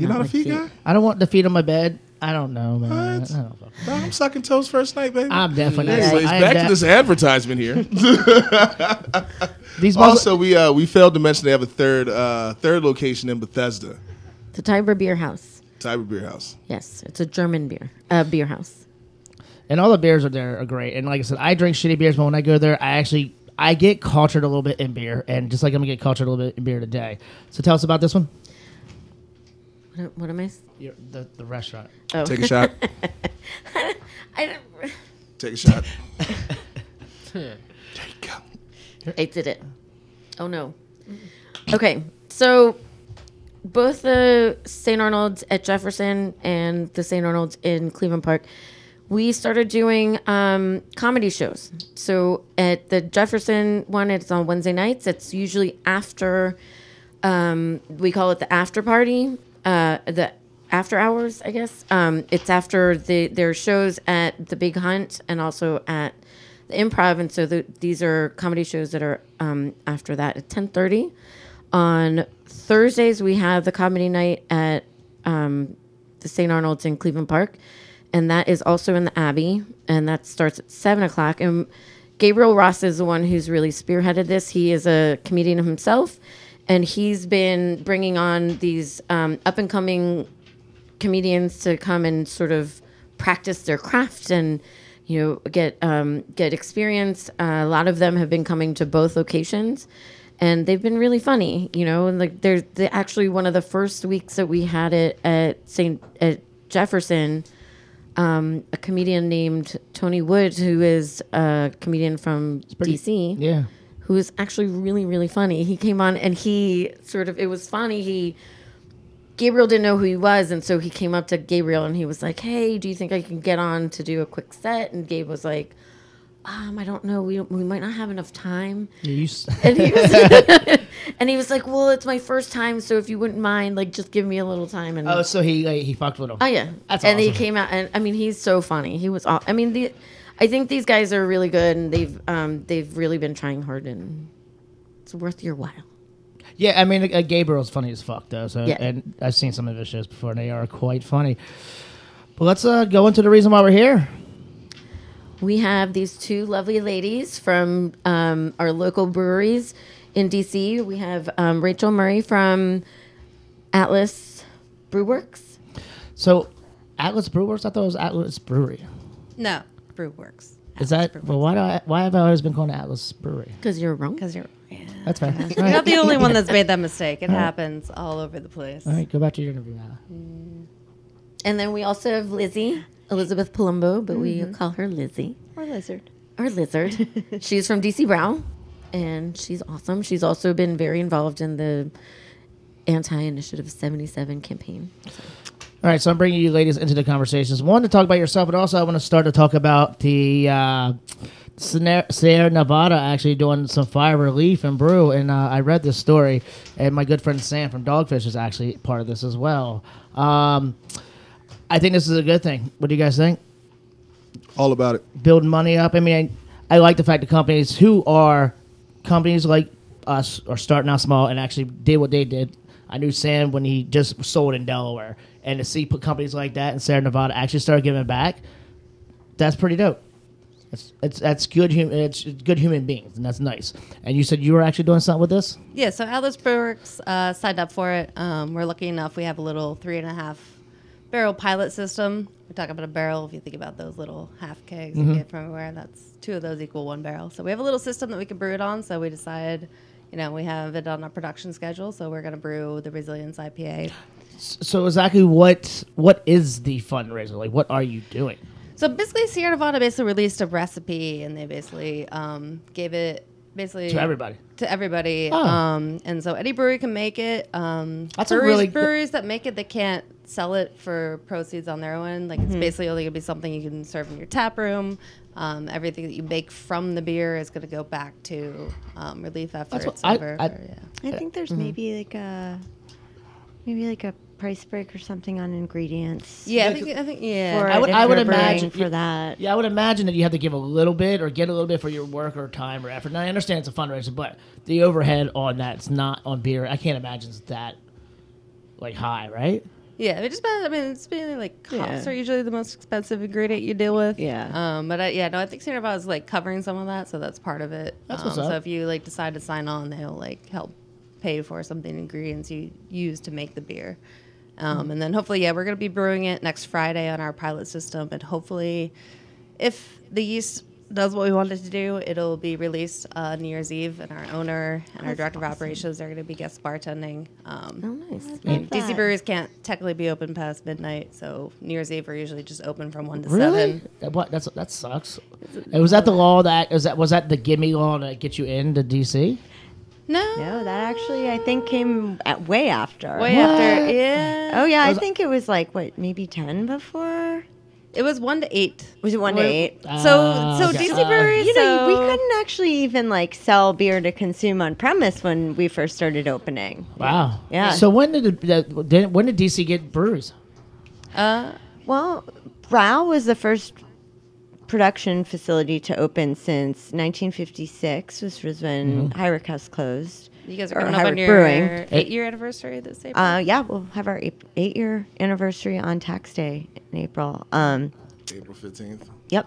You're not a like feet guy? I don't want the feet on my bed. I don't know, man. What? I don't fucking No, I'm sucking toes first night, baby. I'm definitely not. Anyways, back to this advertisement here. These Also, we failed to mention they have a third location in Bethesda, The Tiber Beer House. Tiber Beer House. Yes, it's a German beer house. And all the beers are there are great. And like I said, I drink shitty beers, but when I go there, I get cultured a little bit in beer. And just like I'm going to get cultured a little bit in beer today. So tell us about this one. What am I? The restaurant. Oh. Take a shot. I Take a shot. There you go. did it. Oh, no. Okay, so both the St. Arnold's at Jefferson and the St. Arnold's in Cleveland Park, we started doing comedy shows. So at the Jefferson one, it's on Wednesday nights. It's usually after, we call it the after party, the after hours, I guess. It's after their shows at the Big Hunt and also at the Improv. And so these are comedy shows that are after that at 10:30. On Thursdays, we have the comedy night at the St. Arnolds in Cleveland Park, and that is also in the Abbey, and that starts at 7:00. And Gabriel Ross is the one who's really spearheaded this. He is a comedian himself, and he's been bringing on these up and coming comedians to come and sort of practice their craft and get experience. A lot of them have been coming to both locations, and they've been really funny. And like they're actually one of the first weeks that we had it at Jefferson. A comedian named Tony Wood, who is a comedian from DC, who is actually really, really funny. He came on and it was funny. Gabriel didn't know who he was, and so he came up to Gabriel and he was like, "Hey, do you think I can get on to do a quick set?" And Gabe was like, I don't know. We might not have enough time. And he was like, "Well, it's my first time, so if you wouldn't mind, like, just give me a little time." And so he fucked with him. Oh yeah, that's and awesome. he came out, and I mean, he's so funny. He was. I mean, I think these guys are really good, and they've really been trying hard, and it's worth your while. Yeah, I mean, Gabriel's funny as fuck, though. So, Yeah. And I've seen some of his shows before, and they are quite funny. But let's go into the reason why we're here. We have these two lovely ladies from our local breweries in DC. We have Rachel Murray from Atlas Brew Works. So, Atlas Brew Works? I thought it was Atlas Brewery. No, Brew Works. Is that well? Why have I always been called Atlas Brewery? Because you're wrong. Because you're. Yeah. That's fair. You're not the only one that's made that mistake. It happens all over the place. All right, go back to your interview now. And then we also have Elizabeth Palumbo, but we call her Lizzie. Or lizard. Or Lizard. She's from DC Brau, and she's awesome. She's also been very involved in the Anti-Initiative 77 campaign. So. All right, so I'm bringing you ladies into the conversations. One, to talk about yourself, but also I want to start to talk about the Sierra Nevada actually doing some fire relief and brew. And I read this story, and my good friend Sam from Dogfish is actually part of this as well. I think this is a good thing. What do you guys think? All about it. Building money up. I mean, I like the fact that companies like us are starting out small and actually did what they did. I knew Sam when he just sold in Delaware, and to see companies like that in Sierra Nevada actually start giving back, that's pretty dope. That's good. It's good human beings, and that's nice. And you said you were actually doing something with this? Yeah, so Atlas Brew Works signed up for it. We're lucky enough. We have a little 3.5 barrel pilot system. We talk about a barrel. If you think about those little half kegs you get from everywhere, that's 2 of those equal 1 barrel. So we have a little system that we can brew it on. So we decided, we have it on our production schedule. So we're going to brew the Resilience IPA. So exactly what is the fundraiser? Like, what are you doing? So basically, Sierra Nevada released a recipe, and they basically gave it to everybody. Oh. And so any brewery can make it. That's breweries that make it, they can't sell it for proceeds on their own. Like it's basically only gonna be something you can serve in your tap room. Everything that you make from the beer is gonna go back to relief after it's over. I think there's maybe like a price break or something on ingredients. Yeah, I think yeah. I would imagine for that. Yeah, I would imagine that you have to give a little bit or get a little bit for your work or time or effort. Now I understand it's a fundraiser, but the overhead on that's not on beer. I can't imagine it's that high, right? Yeah, it's mainly like hops are usually the most expensive ingredient you deal with. Yeah. But I think Sierra Nevada is covering some of that, so that's part of it. That's what's up. So if you decide to sign on, they'll help pay for some of the ingredients you use to make the beer. And then hopefully, we're going to be brewing it next Friday on our pilot system. And hopefully, if the yeast does what we want it to do, it'll be released New Year's Eve. And our owner and our director of operations are going to be guest bartending. Nice. DC breweries can't technically be open past midnight. So New Year's Eve, we're usually just open from 1 to Really? 7. That sucks. Was that the law was that the gimme law that get you into DC? No, that actually I think came way after. Way after, yeah. Oh yeah, I think it was maybe 10 before. It was 1 to 8. Was it 1 to 8? So okay. DC breweries, we couldn't actually even sell beer to consume on premise when we first started opening. Wow. Yeah. So when did DC get breweries? Well, Brau was the first production facility to open since 1956, which was when Hyrick House closed. You guys are Or coming up on Howard your Brewing. 8-year anniversary this April. Yeah, we'll have our 8-year anniversary on tax day in April. April 15th. Yep.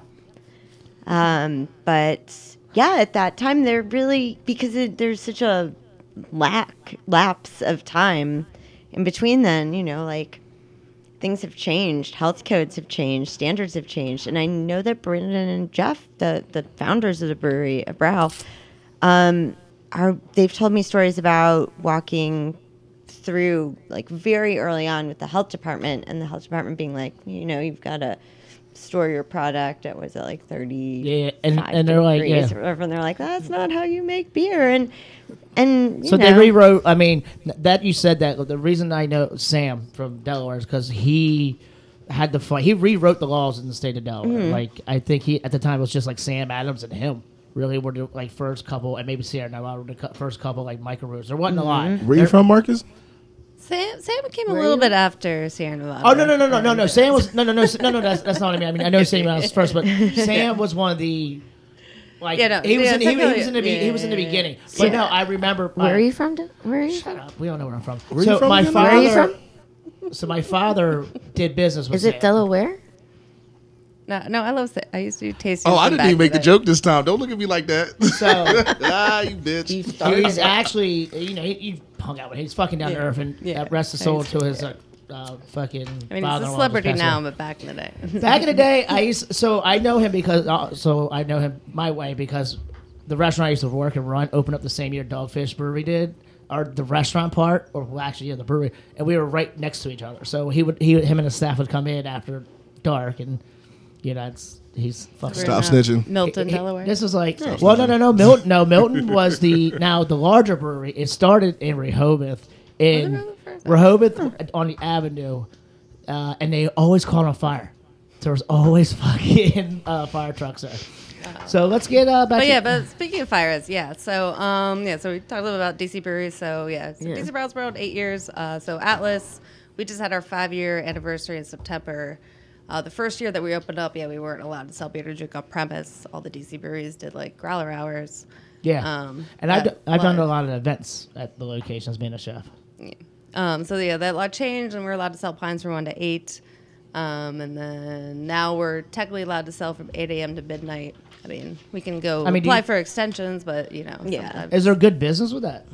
But yeah, at that time, they're really, because there's such a lapse of time in between then, like things have changed, health codes have changed, standards have changed. And I know that Brandon and Jeff, the founders of the brewery, Brau, they've told me stories about walking through like very early on with the health department, and the health department being like, you've got to store your product at, was it like 30? Yeah, and they're like, yeah. Or whatever, and they're like, that's not how you make beer. And so they rewrote. I mean, that you said that the reason I know Sam from Delaware is because he had the fight. He rewrote the laws in the state of Delaware. Mm-hmm. Like I think he at the time it was just like Sam Adams and him. Really were the like first couple, and maybe Sierra Nevada were the first couple like microbrews. There wasn't a lot. Where you from, Marcus? Sam came a little bit after Sierra Nevada. Oh no! Sam was no. That's not what I mean. I know Sam was first, but Sam was one of the like he was in the beginning. But no, I remember. Where are you from? Where are you Shut from? up. We don't know where I'm from. Where you from again? Where are you from? So my father did business with Is it Sam. Delaware? No, I love it. I used to taste. Oh, I didn't even make the joke this time. Don't look at me like that. So you bitch. he's actually, he hung out with him. He's fucking down to earth, and rest his soul to his fucking. I mean, he's father-in-law a celebrity just passed now, away. but back in the day. Back in the day, I know him because I know him my way because the restaurant I used to work and run opened up the same year Dogfish Brewery did, or the restaurant part, or well, actually the brewery, and we were right next to each other. So him and his staff would come in after dark, and he's fucking. Stop snitching. Milton, Delaware. This was like, no, Milton was the larger brewery. It started in Rehoboth, on the Avenue, and they always caught on fire. There was always fucking fire trucks there. So let's get back. But speaking of fires, so we talked a little about DC breweries. So DC Brau's World 8 years. So Atlas, we just had our 5-year anniversary in September. The first year that we opened up, we weren't allowed to sell beer to drink off premise. All the DC breweries did like growler hours. Yeah, and I've done a lot of events at the locations being a chef. Yeah. That law changed, and we're allowed to sell pints from 1 to 8. And then now we're technically allowed to sell from 8 a.m. to midnight. I mean, we can go apply for extensions, but sometimes. Is there good business with that?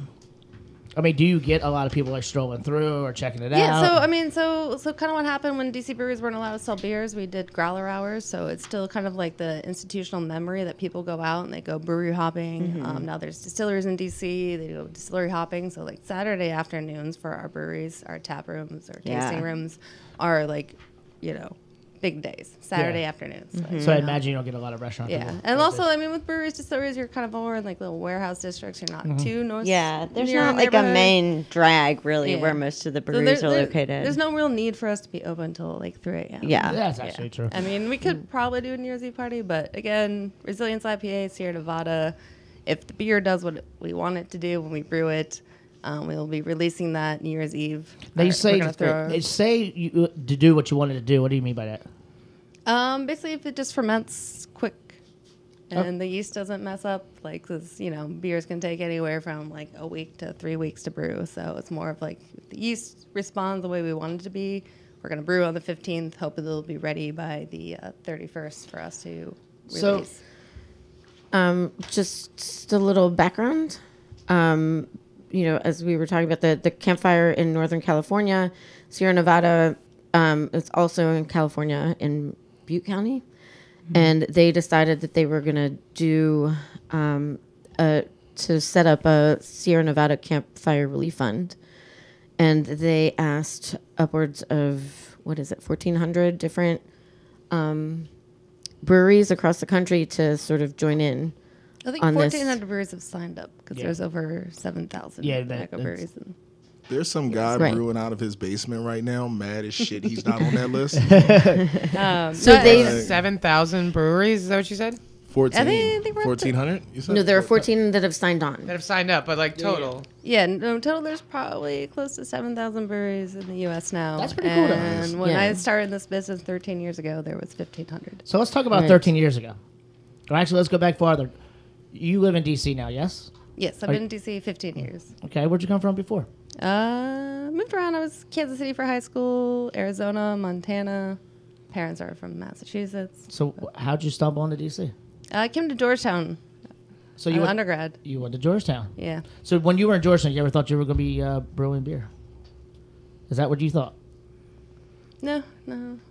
I mean, do you get a lot of people like strolling through or checking it out? Yeah, so I mean, so kind of what happened when DC breweries weren't allowed to sell beers, we did growler hours. So it's still kind of like the institutional memory that people go out and they go brewery hopping. Mm-hmm. Now Now there's distilleries in DC, they go distillery hopping. So like Saturday afternoons for our breweries, our tap rooms, our tasting rooms are like, big days. Saturday afternoons. Mm-hmm. So I imagine you don't get a lot of restaurant people. And also, I mean, with breweries, distilleries, you're kind of more in like little warehouse districts. You're not too north. Yeah, there's near not like a neighborhood. main drag really Yeah. where most of the So breweries are located. There's no real need for us to be open until like 3 a.m. Yeah. That's actually true. I mean, we could probably do a New Year's Eve party, but again, Resilience IPA, Sierra Nevada. If the beer does what we want it to do when we brew it, we'll be releasing that New Year's Eve. They say you to do what you wanted to do. What do you mean by that? Basically, if it just ferments quick and the yeast doesn't mess up, like, cause, beers can take anywhere from like a week to 3 weeks to brew. So it's more of like if the yeast responds the way we want it to be. We're going to brew on the 15th, hoping it'll be ready by the 31st for us to release. Just a little background. As we were talking about the campfire in Northern California, Sierra Nevada, it's also in California in Butte County, and they decided that they were going to do to set up a Sierra Nevada campfire relief fund, and they asked upwards of 1,400 different breweries across the country to sort of join in. I think on 1,400 breweries have signed up because there's over 7,000 breweries. There's some guy brewing out of his basement right now, mad as shit. He's not on that list. So they 7,000 breweries. Is that what you said? 1,400. You said? No, there are 14 that have signed on. That have signed up, but like total. Yeah, no, total there's probably close to 7,000 breweries in the U.S. now. That's pretty cool, though. And when Yeah. I started this business 13 years ago, there was 1,500. So let's talk about 13 years ago. Or actually, let's go back farther. You live in D.C. now, yes? Yes, I've been in DC 15 years. Okay, where'd you come from before? Moved around. I was Kansas City for high school, Arizona, Montana. Parents are from Massachusetts. So how'd you stumble into DC? I came to Georgetown. So You you went, undergrad. you went to Georgetown. Yeah. So when you were in Georgetown, you ever thought you were going to be brewing beer? Is that what you thought? No.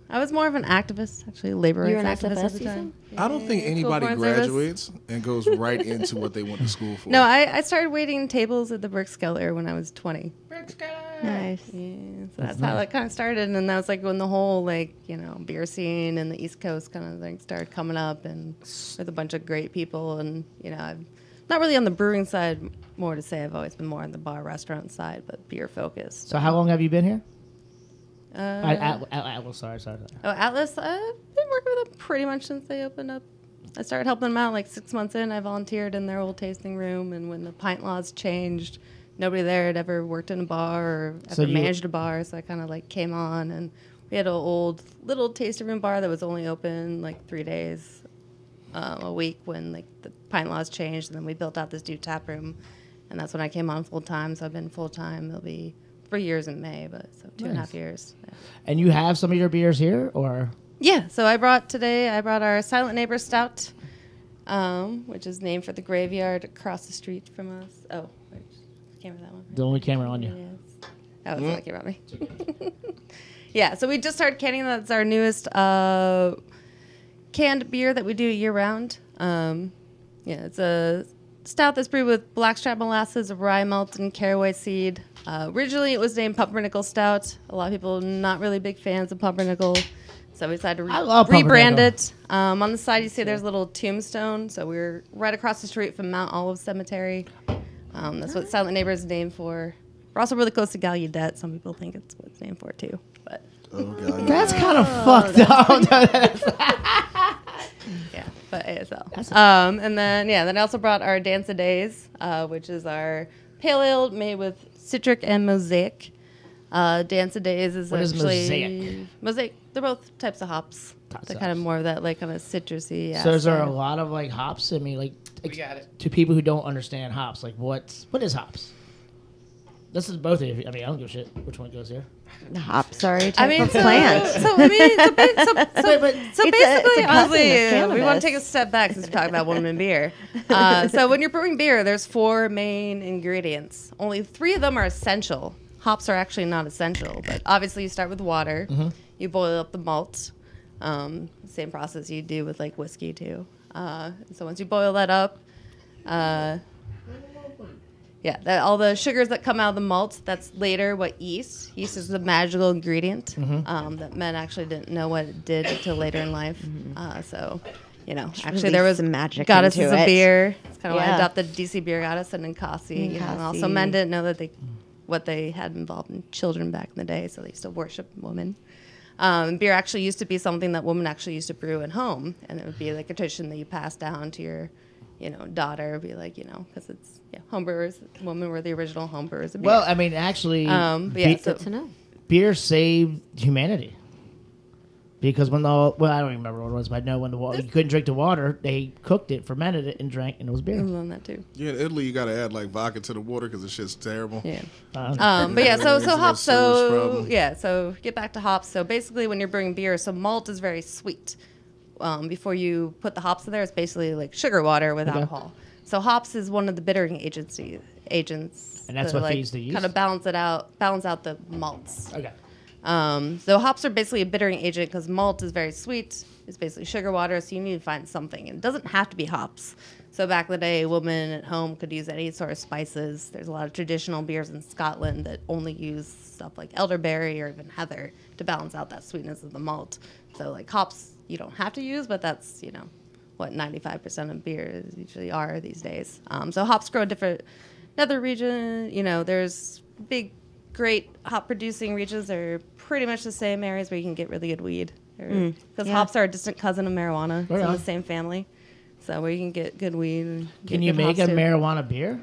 I was more of an activist, actually, labor You were rights an activist SFS, at the you time. I don't think School anybody Foreign Service. graduates and goes right into what they went to school for. No, I started waiting tables at the Brick Skeller when I was 20. Nice. Yeah, so that's how it kind of started, and that was like when the whole beer scene in the East Coast kind of like started coming up, and with a bunch of great people, and I'm not really on the brewing side. More to say, I've always been more on the bar restaurant side, but beer focused. So how long have you been here? Uh, Sorry. Oh, Atlas, I've been working with them pretty much since they opened up. I started helping them out like 6 months in. I volunteered in their old tasting room, and when the pint laws changed, nobody there had ever worked in a bar or So ever you- managed a bar, so I kind of like came on, and we had an old little tasting room bar that was only open like 3 days a week when like the pint laws changed, and then we built out this new tap room, and that's when I came on full time. So I've been full time. It'll be 3 years in May, but so 2.5 years. Yeah. And you have some of your beers here, or? Yeah, so I brought our Silent Neighbor Stout, which is named for the graveyard across the street from us. Oh, where's the camera, that one? The only camera on you. Yes. Oh, it's not about me. Yeah, so we just started canning. That's our newest canned beer that we do year round. It's a stout that's brewed with blackstrap molasses, rye malt, and caraway seed. Originally, it was named Pumpernickel Stout. A lot of people not really big fans of pumpernickel, so we decided to I love rebrand pumpernickel. it. On the side, you see there's a little tombstone. So we're right across the street from Mount Olive Cemetery. That's what Silent Neighbor is named for. We're also really close to Gallaudet. Some people think it's what it's named for too. But Oh, God. That's kind of fucked up. yeah, but ASL. And then I also brought our Dance of Days, which is our pale ale made with citric and mosaic. Dance of Days is What is actually mosaic? Mosaic. They're both types of hops. They're kind of more of that like kind of citrusy. So is there a acid. lot of like hops? I mean, like We got it. to people who don't understand hops, like what is hops? This is both of you. I mean, I don't give a shit which one goes here. Hops are a type I mean, of plant. So basically, it's a cousin of honestly, we want cannabis. to take a step back since we're talking about women in beer. So when you're brewing beer, there's 4 main ingredients. Only 3 of them are essential. Hops are actually not essential, but obviously you start with water. You boil up the malt. Same process you do with like whiskey too. So once you boil that up, all the sugars that come out of the malt, that's later what yeast. Yeast is the magical ingredient that men actually didn't know what it did until later in life. Actually there was some magic goddesses into of it. beer. It's kind of why I Yeah. adopted DC Beer Goddess and Ninkasi. And also men didn't know that what they had involved in children back in the day, so they used to worship women. Beer actually used to be something that women actually used to brew at home, and it would be like a tradition that you pass down to your daughter. It'd be like, because it's homebrewers. Women were the original homebrewers of beer. Well, I mean, actually, Good to know. beer saved humanity. Because when I don't even remember what it was, but I know when you couldn't drink the water, they cooked it, fermented it, and drank, and it was beer. I love that too. Yeah, in Italy, you got to add like vodka to the water because the shit's terrible. Yeah. But Yeah, So it's a hops. serious problem. So get back to hops. So basically, when you're brewing beer, so malt is very sweet. Before you put the hops in there, it's basically like sugar water with alcohol. So hops is one of the bittering agents, And that's that, what feeds the yeast? Kind of balance out the malts. Okay. So hops are basically a bittering agent because malt is very sweet. It's basically sugar water, so you need to find something. And it doesn't have to be hops. So back in the day, a woman at home could use any sort of spices. There's a lot of traditional beers in Scotland that only use stuff like elderberry or even heather to balance out that sweetness of the malt. So like hops, you don't have to use, but that's, what 95% of beers usually are these days. So hops grow different. Another region, there's big, great hop producing regions. They're pretty much the same areas where you can get really good weed. Because hops are a distant cousin of marijuana. It's in the same family. So where you can get good weed. And Can get you good make hops a too. marijuana beer?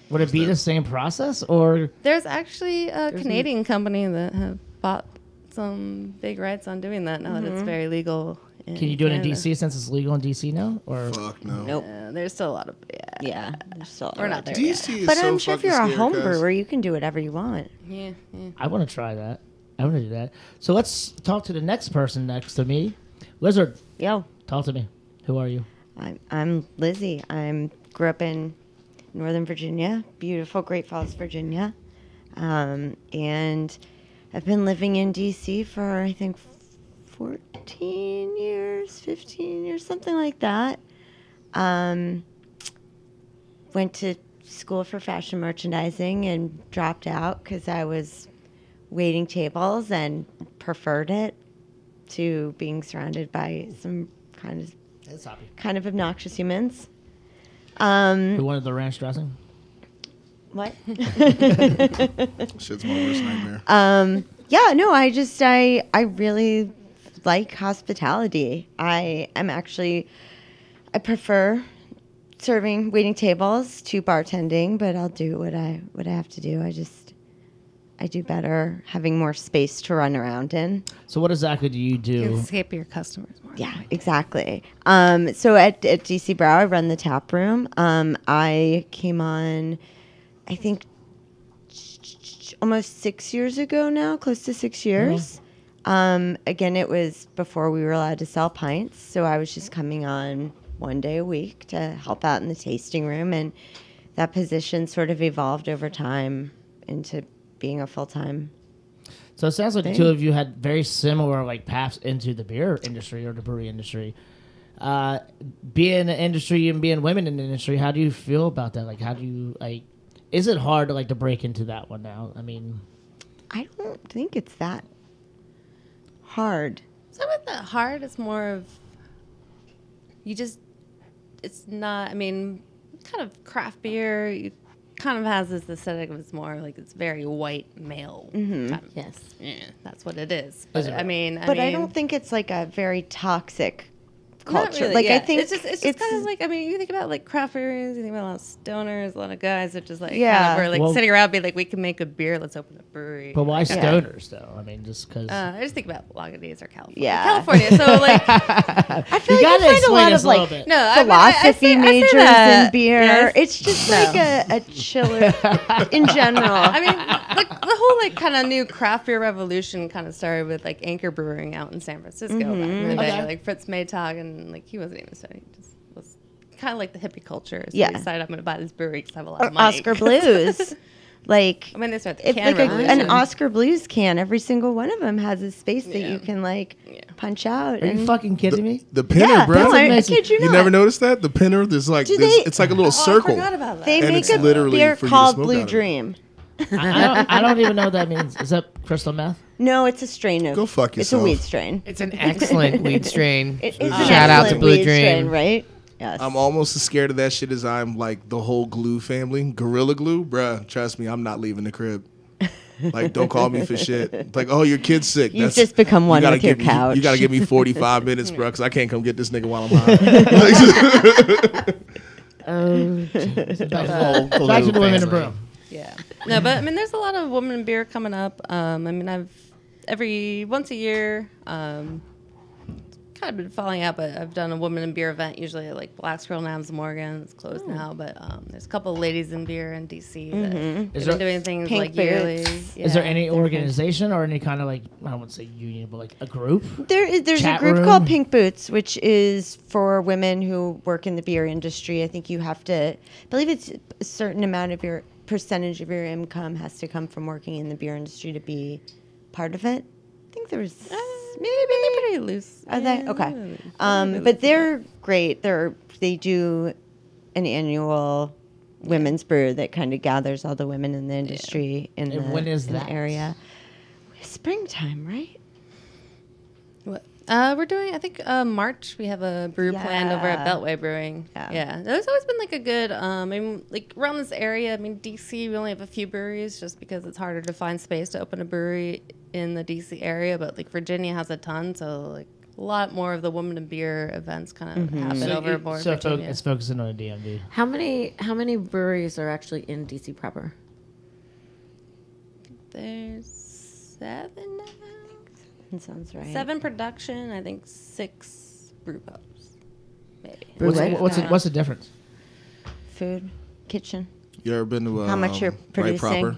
Would it be the same process, or There's actually a Canadian company that have bought some big rights on doing that now that it's very legal. can you do it in Canada. DC since it's legal in DC now? Or Fuck no. Nope. There's still a lot of Yeah, there's still We're not there DC yet. is But so I'm sure if fucking you're a scary, home cuz. brewer, you can do whatever you want. Yeah. I want to try that. I want to do that. So let's talk to the next person next to me. Lizard, Yo, talk to me. Who are you? I'm Lizzie. Grew up in Northern Virginia, beautiful Great Falls, Virginia, and I've been living in DC for I think 14 years, 15 years, something like that. Went to school for fashion merchandising and dropped out because I was waiting tables and preferred it to being surrounded by some kind of obnoxious humans. Who wanted the ranch dressing? What? Shit's my worst nightmare. Yeah, no, I really like hospitality. I prefer waiting tables to bartending, but I'll do what I have to do. I do better having more space to run around in. So what exactly do you do? Escape your customers more. Yeah, exactly. So at DC Brau, I run the tap room. I came on, I think, almost 6 years ago now, close to 6 years. Again, it was before we were allowed to sell pints, so I was just coming on one day a week to help out in the tasting room, and that position sort of evolved over time into being a full-time. So it sounds like the two of you had very similar paths into the beer industry or the brewery industry. Being in the industry and being women in the industry, how do you feel about that? How do you is it hard to break into that one now? I mean, I don't think it's that hard. It's not that hard. It's more of it's not. I mean, kind of craft beer. You kind of has this aesthetic of it's more it's very white male. Kind of, Yes. yeah, that's what it is. But I mean, I don't think it's a very toxic not culture. really, yeah. I think it's just kind of I mean, you think about craft breweries, you think about a lot of stoners, a lot of guys that just Yeah. kind of were Well- sitting around, be we can make a beer, let's open a brewery. but why Like, stoners though? I mean, just because. I just think about Lagunitas or California. Yeah. California. So I feel You like gotta you find a explain lot this of a little bit. no, I mean, philosophy I say majors that. in beer. Yes. It's just No. a chiller in general. I mean, the whole kind of new craft beer revolution kind of started with Anchor Brewing out in San Francisco back in the day. Okay. Fritz Maytag, and he wasn't even studying. He just was kind of the hippie culture. So Yeah. he decided, I'm going to buy this brewery because I have a lot Or of money. Oscar Blues. I mean, they started the it's can revolution. an Oscar Blues can. Every single one of them has a space that you can punch out. Are you fucking kidding me? The pinner, Yeah, bro. no, I amazing. kid you You not. never noticed that? The pinner, there's it's like a little I circle. forgot about that. They And make it's a literally beer for you to called smoke Blue out of. Dream. I don't even know what that means. Is that crystal meth? No, it's a strain of. Go fuck It's a yourself. weed strain. It's an excellent weed strain. It's an Shout out to excellent Blue weed Dream. strain, right? Yes. I'm almost as scared of that shit as I'm the whole glue family. Gorilla Glue, bruh, trust me, I'm not leaving the crib. Don't call me for shit. Oh, your kid's sick. You've just become one gotta with your give me- couch. You got to give me 45 minutes, bro, because I can't come get this nigga while I'm high. Back to the women in brew. Yeah. No, but I mean, there's a lot of women in beer coming up. I mean, I've once a year, kind of been falling out, but I've done a woman in beer event usually at Black Squirrel Nams Morgan. It's closed now, but there's a couple of ladies in beer in DC that have Is been there- doing things Pink yearly. Boots. Is there any organization or any kind of I wouldn't say union, but a group? There's a Chat group room? called Pink Boots, which is for women who work in the beer industry. I think you have to, I believe it's a certain amount of your percentage of your income has to come from working in the beer industry to be part of it. I think there was They're pretty loose. Are they? Okay. But they're great. They do an annual women's brew that kind of gathers all the women in the industry in And the, when is in the that? area. Springtime, right? What? We're doing, I think, March. We have a brew planned over at Yeah. Beltway Brewing. Yeah. Yeah. There's always been a good, I mean, around this area. I mean, DC, we only have a few breweries just because it's harder to find space to open a brewery in the DC area. But Virginia has a ton, so a lot more of the women in beer events kind of happen over more in Virginia. It's focusing on the DMV. How many breweries are actually in DC proper? There's 7 now. That sounds right. 7 production, I think 6 brew pubs, maybe. What's the difference? food kitchen. You ever been to How much you're Right producing? Proper?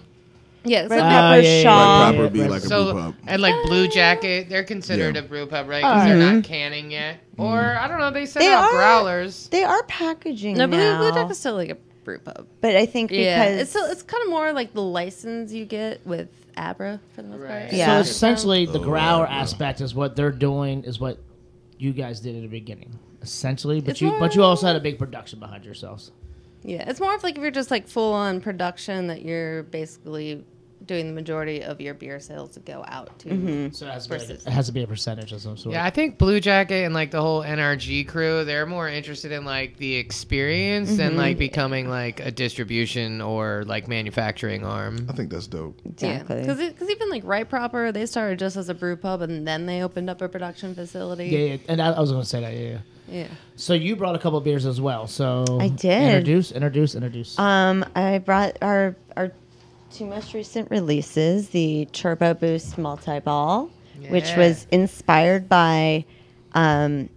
Yeah, so Red yeah, Pepper yeah, Shaw. Right Proper would be like a brew So pub. and like Blue Jacket, they're considered Yeah. a brew pub, right? Because they're not canning yet, or I don't know. They send They out are. growlers. They are packaging no, now. Blue Jack is still like a brew pub. But I think Yeah, because it's kind of more like the license you get with Abra for the most part. Right. Yeah. So essentially, the growler yeah. aspect is what they're doing, is what you guys did at the beginning, essentially. But It's you more- also had a big production behind yourselves. Yeah, it's more of like if you're just like full on production that you're basically doing the majority of your beer sales to go out to. So it has to be, Versus- it has to be a percentage of some sort. Yeah, I think Blue Jacket and like the whole NRG crew, they're more interested in like the experience than like becoming like a distribution or like manufacturing arm. I think that's dope. exactly. Because even like Right Proper, they started just as a brew pub and then they opened up a production facility. Yeah, and I was going to say that. Yeah. Yeah. So you brought a couple of beers as well. So I did. Introduce. I brought our two most recent releases, the Turbo Boost Multi-Ball, which Yeah. was inspired by our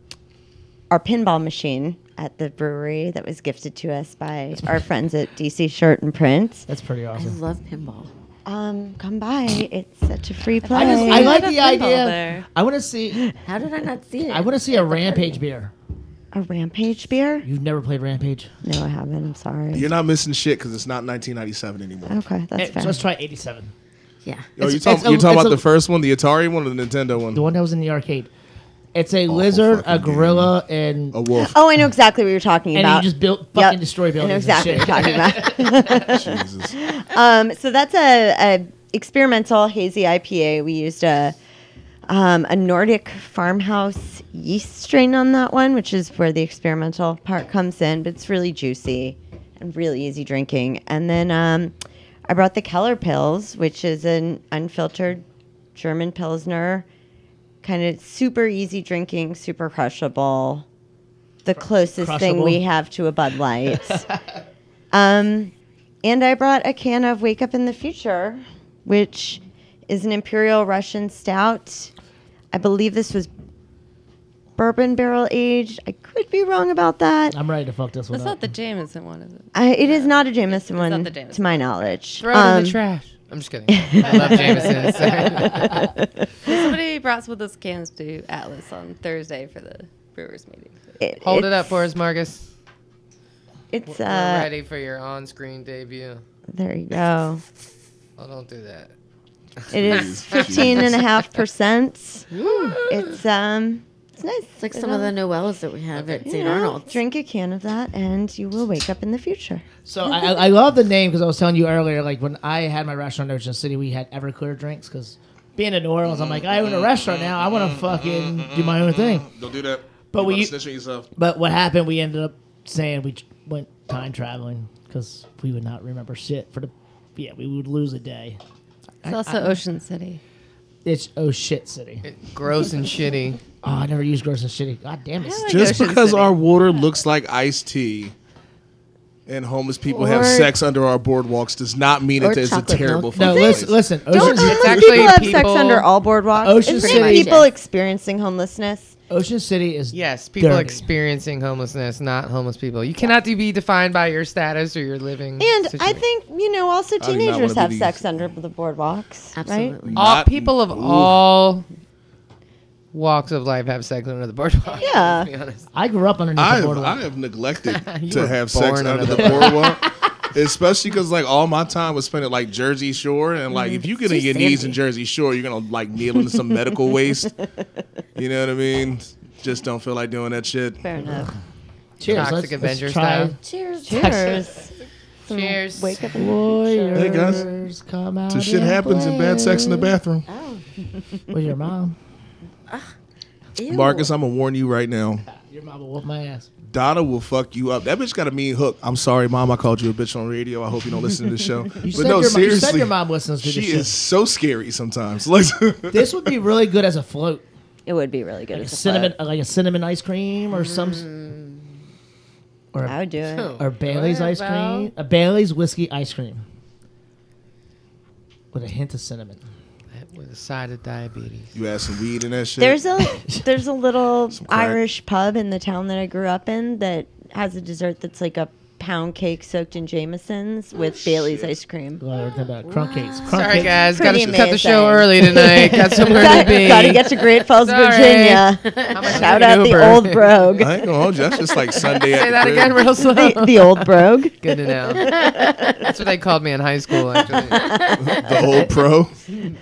pinball machine at the brewery that was gifted to us by our friends at DC Shirt and Print. That's pretty I awesome. love pinball. Come by. It's such a free play. I like a the pinball idea. there. I want to see. How did I not see it? I want to see a Rampage beer. A Rampage beer? You've never played Rampage? No, I haven't. I'm sorry. You're not missing shit because it's not 1997 anymore. Okay, that's Hey, fair. so let's try 87. Yeah. Oh, It's- you're talking it's about a- the first one, the Atari one, or the Nintendo one? The one that was in the arcade. It's a lizard, a fucking gorilla, and A wolf. Oh, I know exactly what you're talking and about. you just built Yep. fucking destroy I buildings. know exactly and what shit. you're talking about. Jesus. So that's a experimental hazy IPA. We used a Nordic farmhouse yeast strain on that one, which is where the experimental part comes in. But it's really juicy and really easy drinking. And then I brought the Keller Pils, which is an unfiltered German Pilsner, kind of super easy drinking, super crushable. The closest thing crushable. we have to a Bud Light. And I brought a can of Wake Up in the Future, which is an Imperial Russian Stout. I believe this was bourbon barrel aged. I could be wrong about that. I'm ready to fuck this one That's up. not the Jameson one, is it? It is not a Jameson one, not the Jameson to my knowledge. Throw it in the trash. I'm just kidding. I love Jameson. Somebody brought some of those cans to Atlas on Thursday for the brewers meeting. Hold it up for us, Marcus. It's We're ready for your on-screen debut. there you go. Oh, don't do that. It is 15.5%. It's nice. It's like some of the Noels that we have at St. Arnold's. Drink a can of that, and you will wake up in the future. So I love the name because I was telling you earlier, like when I had my restaurant in Ocean City, we had Everclear drinks because being in New Orleans, I'm like, I own a restaurant now. I want to fucking do my own thing. Don't do that. But you we- snitch on yourself. But what happened, we ended up saying we went time traveling because we would not remember shit we would lose a day. It's also Ocean City. It's oh shit city. Gross and shitty. Oh, I never used gross and shitty. God damn it. like Just Ocean because City. our water looks like iced tea and homeless people have Or- sex under our boardwalks does not mean Or it is a chocolate terrible milk. fucking No, place. listen. Don't Ocean, homeless actually people have sex people- under all boardwalks? Ocean Isn't City- it people experiencing homelessness? Ocean City is Yes, people dirty. experiencing homelessness, not homeless people. You cannot be defined by your status or your living. And I situation. think, also do not teenagers wanna have be sex under the boardwalks. Absolutely. Right? all Not- people of all walks of life have sex under the boardwalk. Yeah. Let's be honest. I grew up underneath the I boardwalk. have neglected You to were have sex born under under the the- boardwalk. Especially because like all my time was spent at like Jersey Shore, and like if you get on Too your knees sandy. in Jersey Shore, you're gonna like kneel into some medical waste. You know what I mean? Just don't feel like doing that shit. Fair enough. Cheers. Toxic let's Avenger try style. Cheers. Cheers. Cheers. Wake up in Warriors Hey, guys. come out. So shit and happens in bad sex in the bathroom. Oh. With your mom. Ew. Marcus, I'm gonna warn you right now. Your mom will whoop my ass. Donna will fuck you up. That bitch got a mean hook. I'm sorry, Mom. I called you a bitch on radio. I hope you don't listen to this show. You said you said your mom listens to she this is shit. so scary sometimes. Like, This would be really good as a float. It would be really good. Like as a cinnamon, like a cinnamon ice cream or some, float. I would do it. Oh, or Bailey's what ice about- cream, a Bailey's whiskey ice cream with a hint of cinnamon. With a side of diabetes. you add some weed in that shit. There's a little crack. Irish pub in the town that I grew up in that has a dessert that's like a pound cake soaked in Jameson's with Bailey's ice cream. Crunk cakes. Sorry, guys. Got Pretty to cut the show amazing. early tonight. Got somewhere to be. Got to get to Great Falls, Sorry. Virginia. Shout out the old brogue. I ain't gonna hold you. That's just like Sunday. Say at that the again crib. real slow. The old brogue. Good to know. That's what they called me in high school, actually. The old pro.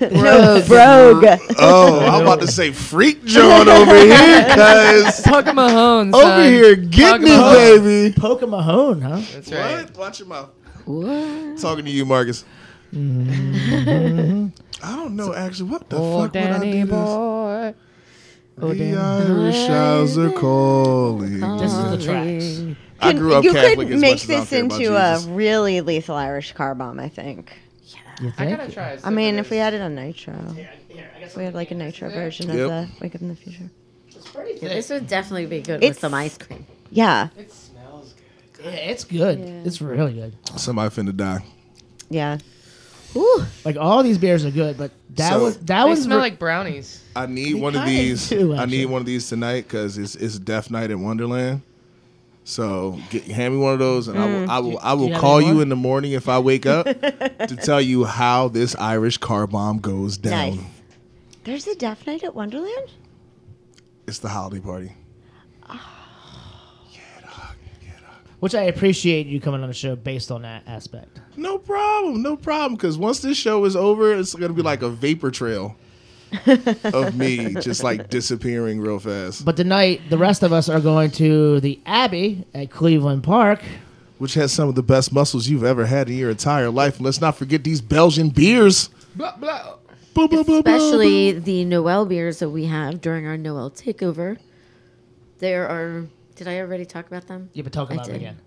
No, brogue. Oh, I'm about to say freak John over here, cuz Tuck Mahone, over son. here getting it, Mahone. baby. Poke Mahone, huh? That's right. What? Watch your mouth. What? Talking to you, Marcus. I don't know, actually. What the Oh, fuck would I Danny do this? boy. The Irish Owls are calling. This is the tracks. I grew up you Catholic could as make much as I don't this care about into a Jesus. really lethal Irish car bomb, I think. You I think? gotta try. I mean, if we had it on nitro. If we had like a nitro version of Yep. the Wake Up in the Future. This would definitely be good with It's- some ice cream. Yeah. It smells good. Yeah, it's good. Yeah. It's really good. Somebody finna die. Yeah. Like all these beers are good, but that So- was They smell like brownies. I need They one of kinda these. do, I actually. need one of these tonight because it's Death Night in Wonderland. So hand me one of those, and I will Do you have call any you more? in the morning if I wake up to tell you how this Irish car bomb goes down. Nice. There's a Death Night at Wonderland? It's the holiday party. which I appreciate you coming on the show based on that aspect. No problem, no problem. Because once this show is over, it's gonna be like a vapor trail of me just like disappearing real fast. But tonight, the rest of us are going to the Abbey at Cleveland Park. Which has some of the best mussels you've ever had in your entire life. And let's not forget these Belgian beers. Blah, blah. Blah, blah, blah, blah, Especially the Noel beers that we have during our Noel takeover. There are. Did I already talk about them? Yeah, but talk I about it did. again.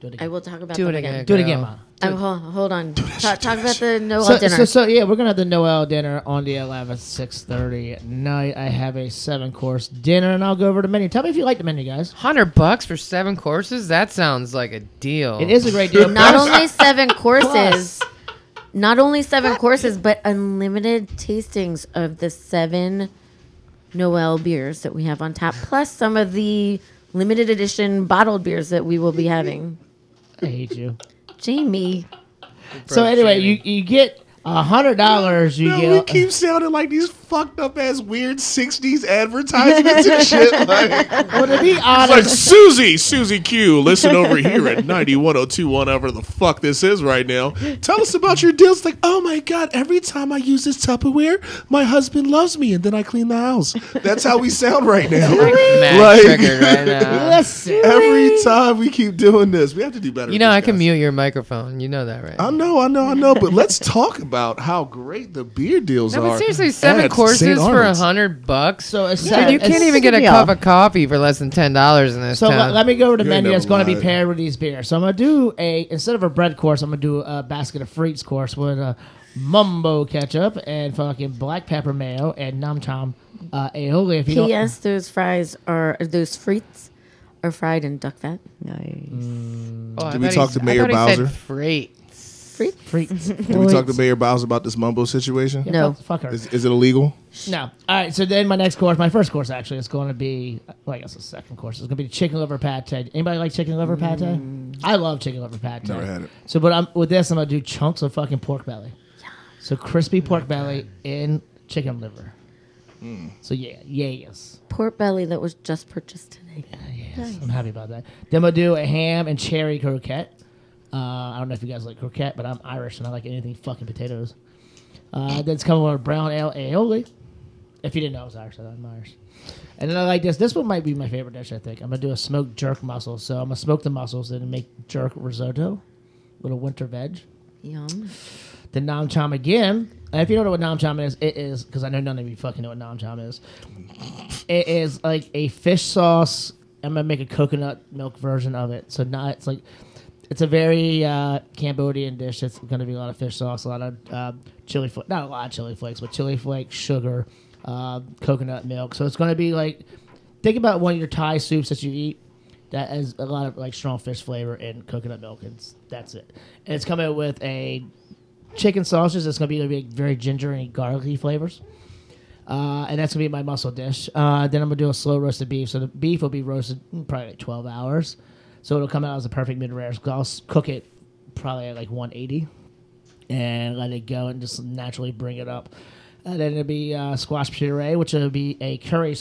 Do it I again. will talk about Do them it again. again. Do it again, girl. Mom. Hold on. Talk about the Noel So, dinner. so yeah, we're gonna have the Noel dinner on the 11th, 6:30 at night. I have a 7-course dinner, and I'll go over the menu. Tell me if you like the menu, guys. $100 for 7 courses? That sounds like a deal. It is a great deal. Not Plus- only 7 courses, not only 7 courses, but unlimited tastings of the 7 Noel beers that we have on tap, plus some of the limited edition bottled beers that we will be having. I hate you. Jamie, So anyway, you get $100. You No, we get keep sounding like these fucked up ass weird 60s advertisements and shit. Like, well, to be it's like honest, Susie Q, listen over here at 9102, whatever the fuck this is right now. Tell us about your deals. Like, oh my God, every time I use this Tupperware, my husband loves me and then I clean the house. That's how we sound right now. Mad Like- triggered right now. listen. Every time we keep doing this, we have to do better. You with know, this, I can guys. mute your microphone. You know that, right? I know. But let's talk about how great the beer deals No, are. but seriously, 7 at courses St. for Arnold's. $100. So a Dude, you can't even get a Yeah. cup of coffee for less than $10 in this So town. let me go over the You ain't menu that's never going to be lied. paired with these beers. So I'm going to do instead of a bread course, I'm going to do a basket of frites course with mumbo ketchup and fucking black pepper mayo and nam cham aioli. If you don't, P.S. Those frites are fried in duck fat. Nice. Oh, I Did we thought talk he- to Mayor I thought he said Bowser? freight. frites. Did we talk to Mayor Bowser about this mumbo situation? Yeah, No. fuck her. Is it illegal? No. All right. So then my next course, my first course actually, is going to be, well, I guess the second course is going to be chicken liver pate. Anybody like chicken liver pate? I love chicken liver pate. Never had it. So, but with this, I'm going to do chunks of fucking pork belly. So crispy pork belly in chicken liver. So yeah, yes. Pork belly that was just purchased today. Yes, I'm happy about that. Then we'll do a ham and cherry croquette. I don't know if you guys like croquette, but I'm Irish and I like anything fucking potatoes. Then it's coming with a brown ale aioli. If you didn't know I was Irish, I'm Irish. And then I like this. This one might be my favorite dish, I think. I'm going to do a smoked jerk mussel. So I'm going to smoke the mussels and make jerk risotto with a winter veg. Yum. The nam cham again. And if you don't know what nam cham is, it is, because I know none of you fucking know what nam cham is. It is like a fish sauce. I'm going to make a coconut milk version of it. So now it's a very Cambodian dish. It's going to be a lot of fish sauce, a lot of chili flakes, not a lot of chili flakes, but chili flakes, sugar, coconut milk. So it's going to be like, think about one of your Thai soups that you eat that has a lot of like strong fish flavor and coconut milk, and that's it. And it's coming with a chicken sausage that's going to be very ginger and garlicky flavors. And that's going to be my mussel dish. Then I'm going to do a slow roasted beef. So the beef will be roasted probably like 12 hours. So it'll come out as a perfect mid-rare. So I'll cook it probably at like 180 and let it go and just naturally bring it up. And then it'll be squash puree, which will be a curry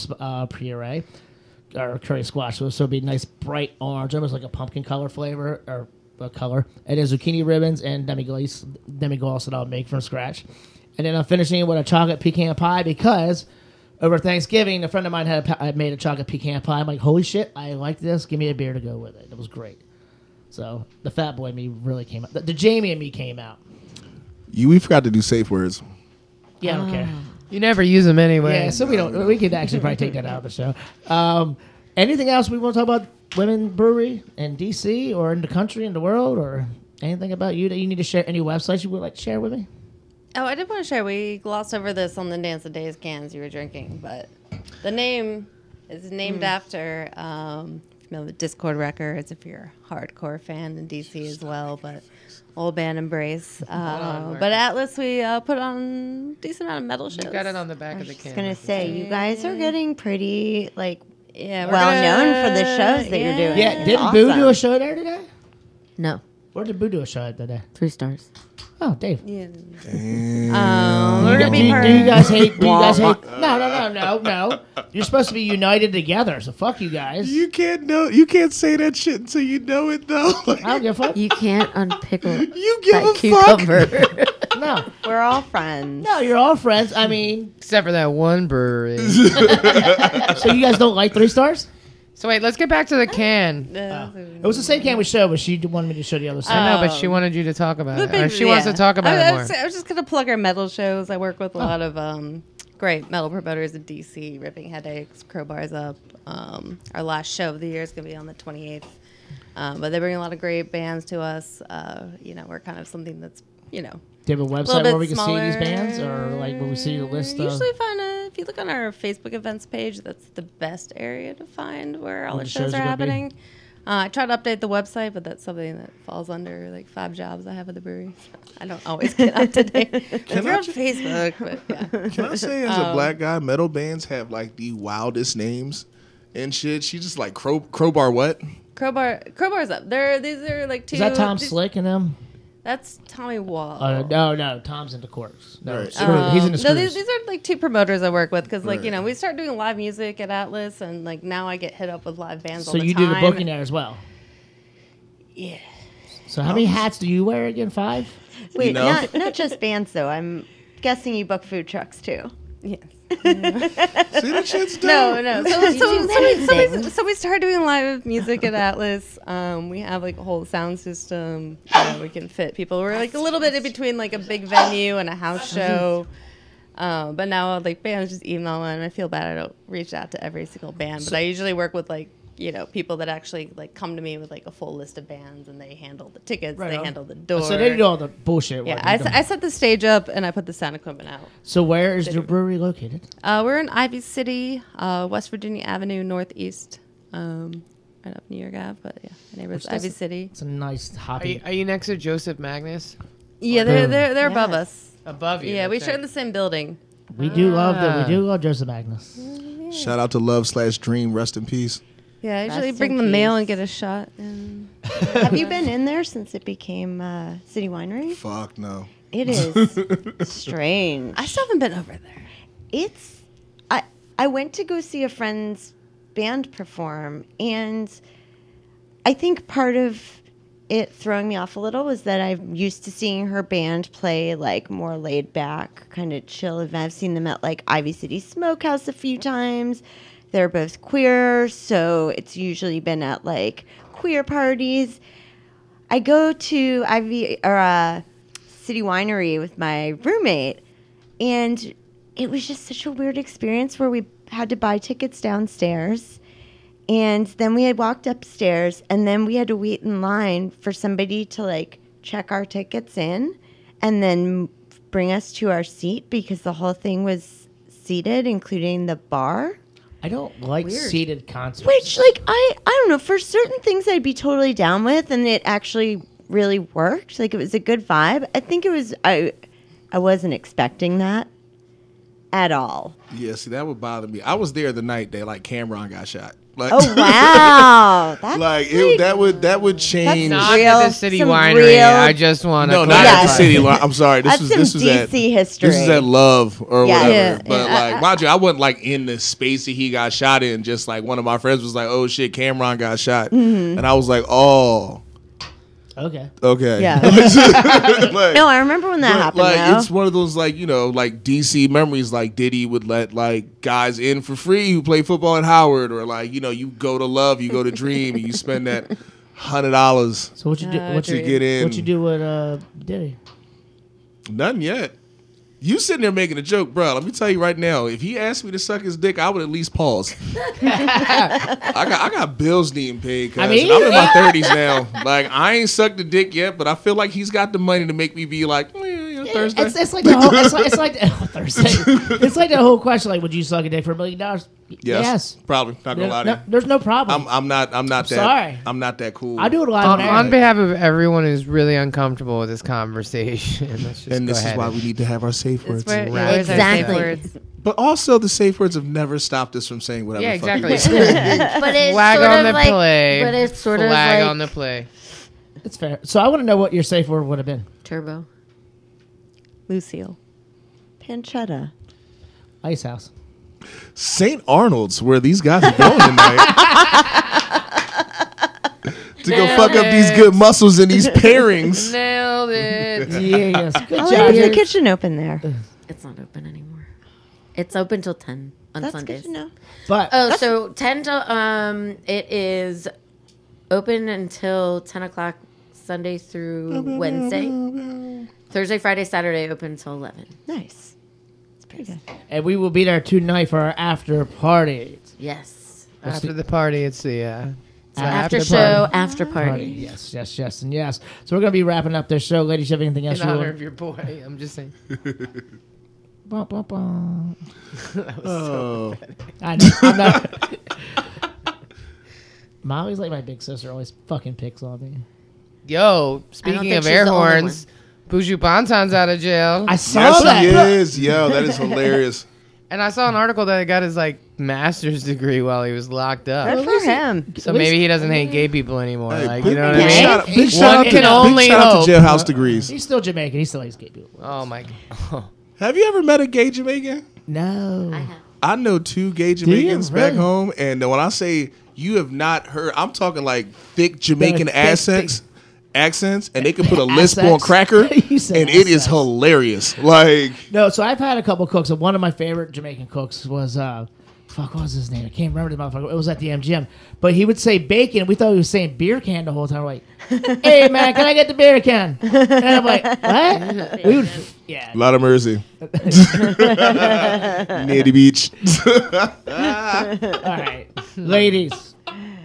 puree or curry squash. So it'll be nice bright orange, almost like a pumpkin color flavor or color. And then zucchini ribbons and demi-glace that I'll make from scratch. And then I'm finishing it with a chocolate pecan pie because over Thanksgiving, a friend of mine had made a chocolate pecan pie. I'm like, holy shit, I like this. Give me a beer to go with it. It was great. So the fat boy in me really came out. The Jamie and me came out. We forgot to do safe words. Yeah, I don't care. You never use them anyway. Yeah, so we could actually probably take that out of the show. Anything else we want to talk about women brewery in DC or in the country, in the world, or anything about you that you need to share? Any websites you would like to share with me? Oh, I did want to share. We glossed over this on the Dance of Days cans you were drinking, but the name is named after the Discord Records, if you're a hardcore fan in DC as well, but old band Embrace. But Atlas, we put on a decent amount of metal shows. You got it on the back of the can. I was going to say, you guys are getting pretty, like, Yeah, well known for the shows that you're doing. Yeah, It's did awesome. Boo do a show there today? No, Where did Boo do a show today? 3 stars. Oh, Dave. Yeah. Do you guys hate? No. You're supposed to be united together, so fuck you guys. You can't say that shit until you know it though. I don't give a fuck. You can't unpickle You give that a cucumber. No, We're all friends. no, you're all friends. I mean, Except for that one brewery. so you guys don't like 3 stars? So wait, let's get back to the can. It was the same can we showed, but she wanted me to show the other I side. know, but she wanted you to talk about it. Or she wants to talk about it more. I was just going to plug our metal shows. I work with a lot of great metal promoters in DC, Ripping Headaches, Crowbars Up. Our last show of the year is going to be on the 28th. But they bring a lot of great bands to us. We're kind of something that's, Do you have a website bit where we can see these smaller. bands, or like where we see the list? usually find if you look on our Facebook events page, that's the best area to find where all Where the the shows shows are are gonna be. happening. I try to update the website, but that's something that falls under like 5 jobs I have at the brewery. So I don't always get up to date. If you're on Facebook, but yeah. Can I say, as a black guy, metal bands have like the wildest names and shit. She just like crowbar what? Crowbars Up. These are like 2. Is that Tom these- Slick and them? That's Tommy Wall. No, Tom's into Corks. No, Right. he's in the No, Screws. these are like 2 promoters I work with because, like, Right. we start doing live music at Atlas, and like now I get hit up with live bands all So the you time. do the booking there as well. Yeah. So how many hats do you wear again? 5? Wait, You know? not just bands, though. I'm guessing you book food trucks, too. Yes. See that shit's dope. No. So we started doing live music at Atlas. We have like a whole sound system. We can fit people. We're like a little bit in between like a big venue and a house show. But now like bands just email and I feel bad I don't reach out to every single band. But I usually work with like people that actually like come to me with like a full list of bands and they handle the tickets, Right they on. handle the door. So they do all the bullshit. Yeah, work. I set the stage up and I put the sound equipment out. So where is your brewery located? We're in Ivy City, West Virginia Avenue, Northeast, right up New York Ave. But yeah, my neighbor's Ivy City. It's a nice hoppy. Are you next to Joseph Magnus? Yeah, they're above Yes. us. Above you. Yeah, we that's share right. the same building. We do love that. We do love Joseph Magnus. Shout out to Love/Dream. Rest in peace. Yeah, I usually Rest bring in the mail peace. and get a shot. And Have you been in there since it became City Winery? Fuck no. It is strange. I still haven't been over there. It's I went to go see a friend's band perform, and I think part of it throwing me off a little was that I'm used to seeing her band play like more laid back, kind of chill event. I've seen them at like Ivy City Smokehouse a few times. They're both queer, so it's usually been at like queer parties. I go to City Winery with my roommate, and it was just such a weird experience where we had to buy tickets downstairs, and then we had walked upstairs, and then we had to wait in line for somebody to like check our tickets in and then bring us to our seat because the whole thing was seated, including the bar. I don't like seated concerts. Which, like, I don't know. For certain things, I'd be totally down with, and it actually really worked. Like, it was a good vibe. I think it was. I wasn't expecting that at all. Yeah, see, that would bother me. I was there the night that like Cameron got shot. Like, Oh wow, that's like that would change. Not Real- at the city some winery. real- I just want to. No, not Yeah. at the city. I'm sorry. This That's was some at DC history. This is at Love or Yeah. whatever. Yeah, But yeah. like, mind you, I wasn't like in the space that he got shot in. Just like one of my friends was like, "Oh shit, Cameron got shot," and I was like, "Oh, Okay. okay." Yeah. Like, No, I remember when that but, happened. like though. it's one of those like like DC memories. Like Diddy would let like guys in for free who play football at Howard, or like you go to Love, you go to Dream, and you spend that $100 So what you do? What to you get in. what you do with Diddy? Nothing yet. You sitting there making a joke, bro. Let me tell you right now. If he asked me to suck his dick, I would at least pause. I got bills needing paid. Cause I mean- I'm in my 30s now. Like I ain't sucked a dick yet, but I feel like he's got the money to make me be like, Thursday. It's like the whole. It's like Thursday. It's like the whole question. Like, would you suck a dick for $1 million? Yes. Probably. Not gonna lie to you. There's no problem. I'm not that. sorry. I'm not that cool. I do it live On, on air. on behalf of everyone who's really uncomfortable with this conversation, let's just And go this is ahead why and- we need to have our safe words. Where's Right. our safe Exactly. words? But also, the safe words have never stopped us from saying whatever. Yeah, the fuck exactly. we say. But it's Flag sort on of the like, play. but it's sort of Flag like on the play. It's fair. So I want to know what your safe word would have been. turbo. Lucille. Pancetta. Ice House. St. Arnold's, where these guys are going tonight. To go fuck up these good muscles and these pairings. Nailed it. Yes. Good How job. late is the Yes. kitchen open there? It's not open anymore. It's open till 10 on That's Sundays. good to know. But Oh, so 10 till it is open until 10 o'clock Sunday through Wednesday. Thursday, Friday, Saturday open until 11. Nice. It's pretty good. and we will be there tonight for our after party. Yes. After the party, it's the After party. show, after Party. party. Yes, yes, yes, and yes. So we're gonna be wrapping up this show, ladies. You have anything else in you honor want? of your boy. I'm just saying. Bum, bum, bum. Oh. I know. I'm not. Molly's like my big sister. Always fucking picks on me. Yo, speaking think of she's air the only horns, Buju Banton's out of jail. I saw Yes, that. he is. Yo, that is hilarious. And I saw an article that he got his master's degree while he was locked up. Good for him. So maybe he doesn't hate gay people anymore. Hey, You know what I big mean? shout- big One shout out can to- only big shout out hope. to jailhouse degrees. He's still Jamaican. He still hates gay people. Oh my god. Have you ever met a gay Jamaican? No. I have. I know 2 gay Jamaicans back Really? home, and when I say you have not heard, I'm talking like thick Jamaican thick, accents, and they can put a lisp on Accents. cracker, You said and it is accents. hilarious. Like, No, so I've had a couple cooks, and one of my favorite Jamaican cooks was what was his name? I can't remember the motherfucker. It was at the MGM, but he would say bacon. We thought he was saying beer can the whole time. We're like, hey man, can I get the beer can? And I'm like, what? We would, yeah. a lot of mercy. Near the beach. All right, ladies.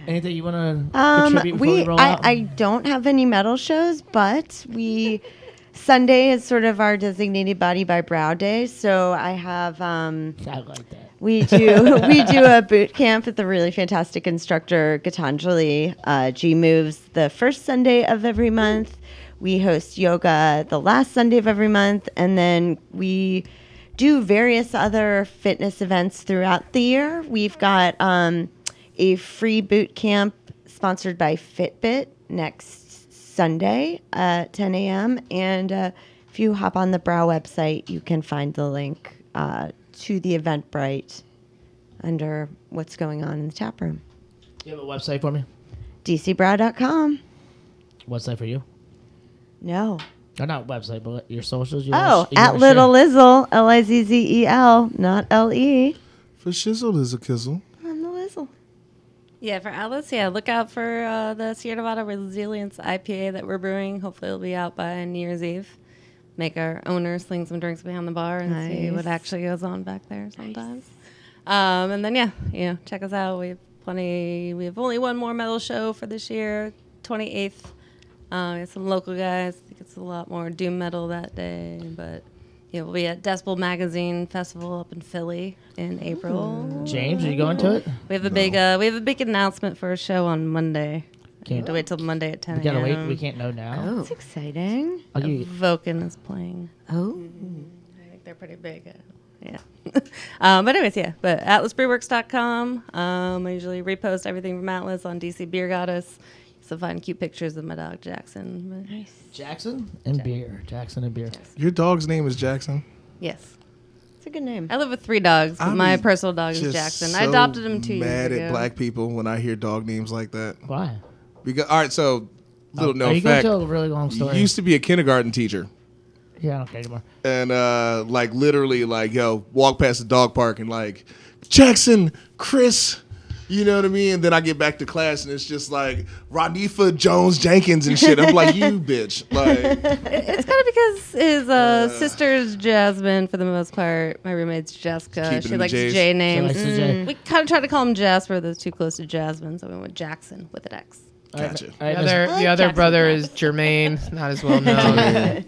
Anything you want to contribute before we roll out? I don't have any metal shows, but Sunday is sort of our designated Body by Brau day. So I have I like that. we do a boot camp with the really fantastic instructor Gitanjali. G moves the first Sunday of every month. We host yoga the last Sunday of every month, and then we do various other fitness events throughout the year. We've got a free boot camp sponsored by Fitbit next Sunday at 10 a.m. And if you hop on the Brau website, you can find the link to the Eventbrite under what's going on in the tap room. You have a website for me? DCBrau.com. Website for you? No. Or not website, but your socials. You Oh, wanna at Little Lizzle, Lizzel, not LE. For shizzle is a kizzle. I'm the Lizzle. Yeah, for Atlas, look out for the Sierra Nevada Resilience IPA that we're brewing. Hopefully it'll be out by New Year's Eve. Make our owners sling some drinks behind the bar and see Nice. what actually goes on back there sometimes. And then, check us out. We have plenty. We have only one more metal show for this year, 28th. We have some local guys. I think it's a lot more doom metal that day. But, we'll be at Decibel Magazine Festival up in Philly in April. James, are you going to it? We have a big announcement for a show on Monday. We have to wait till Monday at 10 We gotta a.m. wait. We can't know now. Oh. Exciting. I'll give you, Voken is playing. Oh. I think they're pretty big. Yeah. But anyways, yeah. But atlasbrewworks.com. I usually repost everything from Atlas on DC Beer Goddess. So find cute pictures of my dog Jackson. Nice. Jackson and beer. Jackson and beer. Your dog's name is Jackson? Yes. It's a good name. I live with 3 dogs, but my personal dog is Just Jackson. I so adopted him 2 years mad ago. at black people when I hear dog names like that. Why? Because all right, so little Are known you going fact. to tell a really long story? Used to be a kindergarten teacher. Yeah, I don't care anymore. And like literally like, yo, walk past the dog park and like, Jackson, Chris, you know what I mean? And then I get back to class and it's just like Ronifa Jones Jenkins and shit. I'm like, you bitch. Like, It's kind of because his sister's Jasmine for the most part. My roommate's Jessica. Keeping She the likes J's. J names. She likes the J. We kind of tried to call him Jasper. That's too close to Jasmine, so we went with Jackson with an X. gotcha. All right, The other brother is Jermaine, not as well known.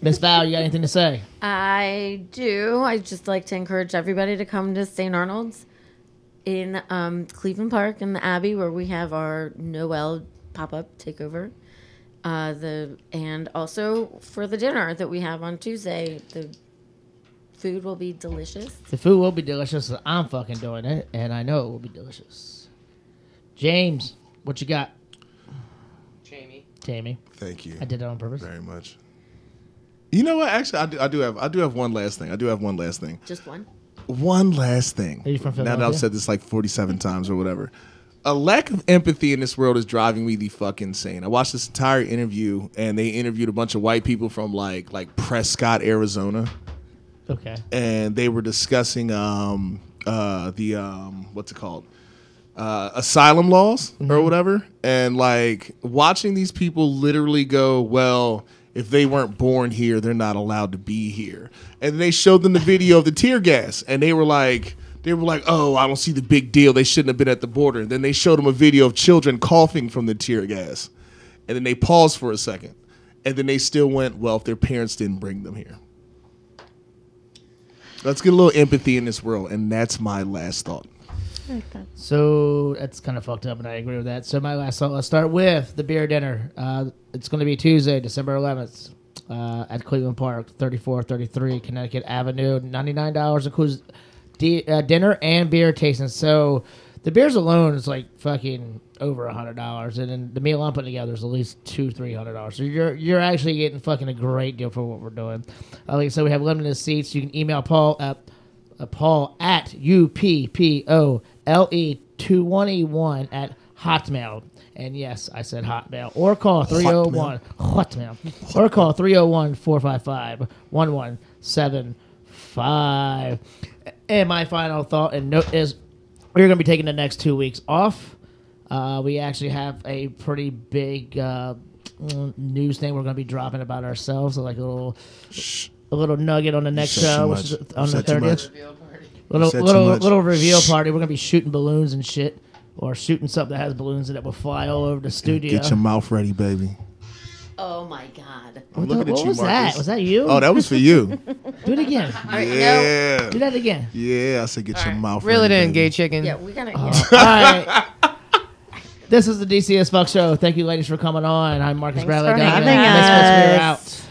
Miss Val, you got anything to say? I do. I just like to encourage everybody to come to St. Arnold's in Cleveland Park in the Abbey, where we have our Noel pop-up takeover. And also for the dinner that we have on Tuesday, the food will be delicious. The food will be delicious. So I'm fucking doing it, and I know it will be delicious. James, what you got? Jamie, Thank you. I did that on purpose. Very much. You know what? Actually, I do have one last thing. Just one. One last thing. Are you from Now that Philadelphia? I've said this like 47 times or whatever. A lack of empathy in this world is driving me the fuck insane. I watched this entire interview, and they interviewed a bunch of white people from like Prescott, Arizona, Okay. and they were discussing what's it called? Asylum laws or whatever. And like watching these people literally go, well, if they weren't born here, they're not allowed to be here. And they showed them the video of the tear gas, and they were like, oh, I don't see the big deal. They shouldn't have been at the border. And then they showed them a video of children coughing from the tear gas. And then they paused for a second. And then they still went, well, if their parents didn't bring them here. Let's get a little empathy in this world. And that's my last thought. I like that. So that's kind of fucked up, and I agree with that. So my last thought, let's start with the beer dinner. It's going to be Tuesday, December 11th at Cleveland Park, 3433 Connecticut Avenue. $99 includes dinner and beer tasting. So the beers alone is like fucking over $100, and then the meal I'm putting together is at least $200-300. So you're actually getting fucking a great deal for what we're doing. Like I said, we have limited seats. You can email Paul at UPPOLE221 at Hotmail. And yes, I said Hotmail. Or call 301 Hotmail. Or call 301-455-1175. And my final thought and note is we're going to be taking the next 2 weeks off. We actually have a pretty big news thing we're going to be dropping about ourselves. So like a little nugget on the next show, which is on the 30th. Little reveal party. We're gonna be shooting balloons and shit, or shooting something that has balloons in it will fly all over the studio. Get your mouth ready, baby. Oh my God. I'm looking at you, was Marcus. that? Was that you? Oh, that was for you. Do it again. All right, Yeah. Do that again. Yeah, I said get your mouth Reel ready. it in, baby. gay chicken. Yeah, we gotta. All right. This is the DCS Fuck Show. Thank you, ladies, for coming on. I'm Marcus Thanks Bradley for Donovan. having Misfits, we're us. out.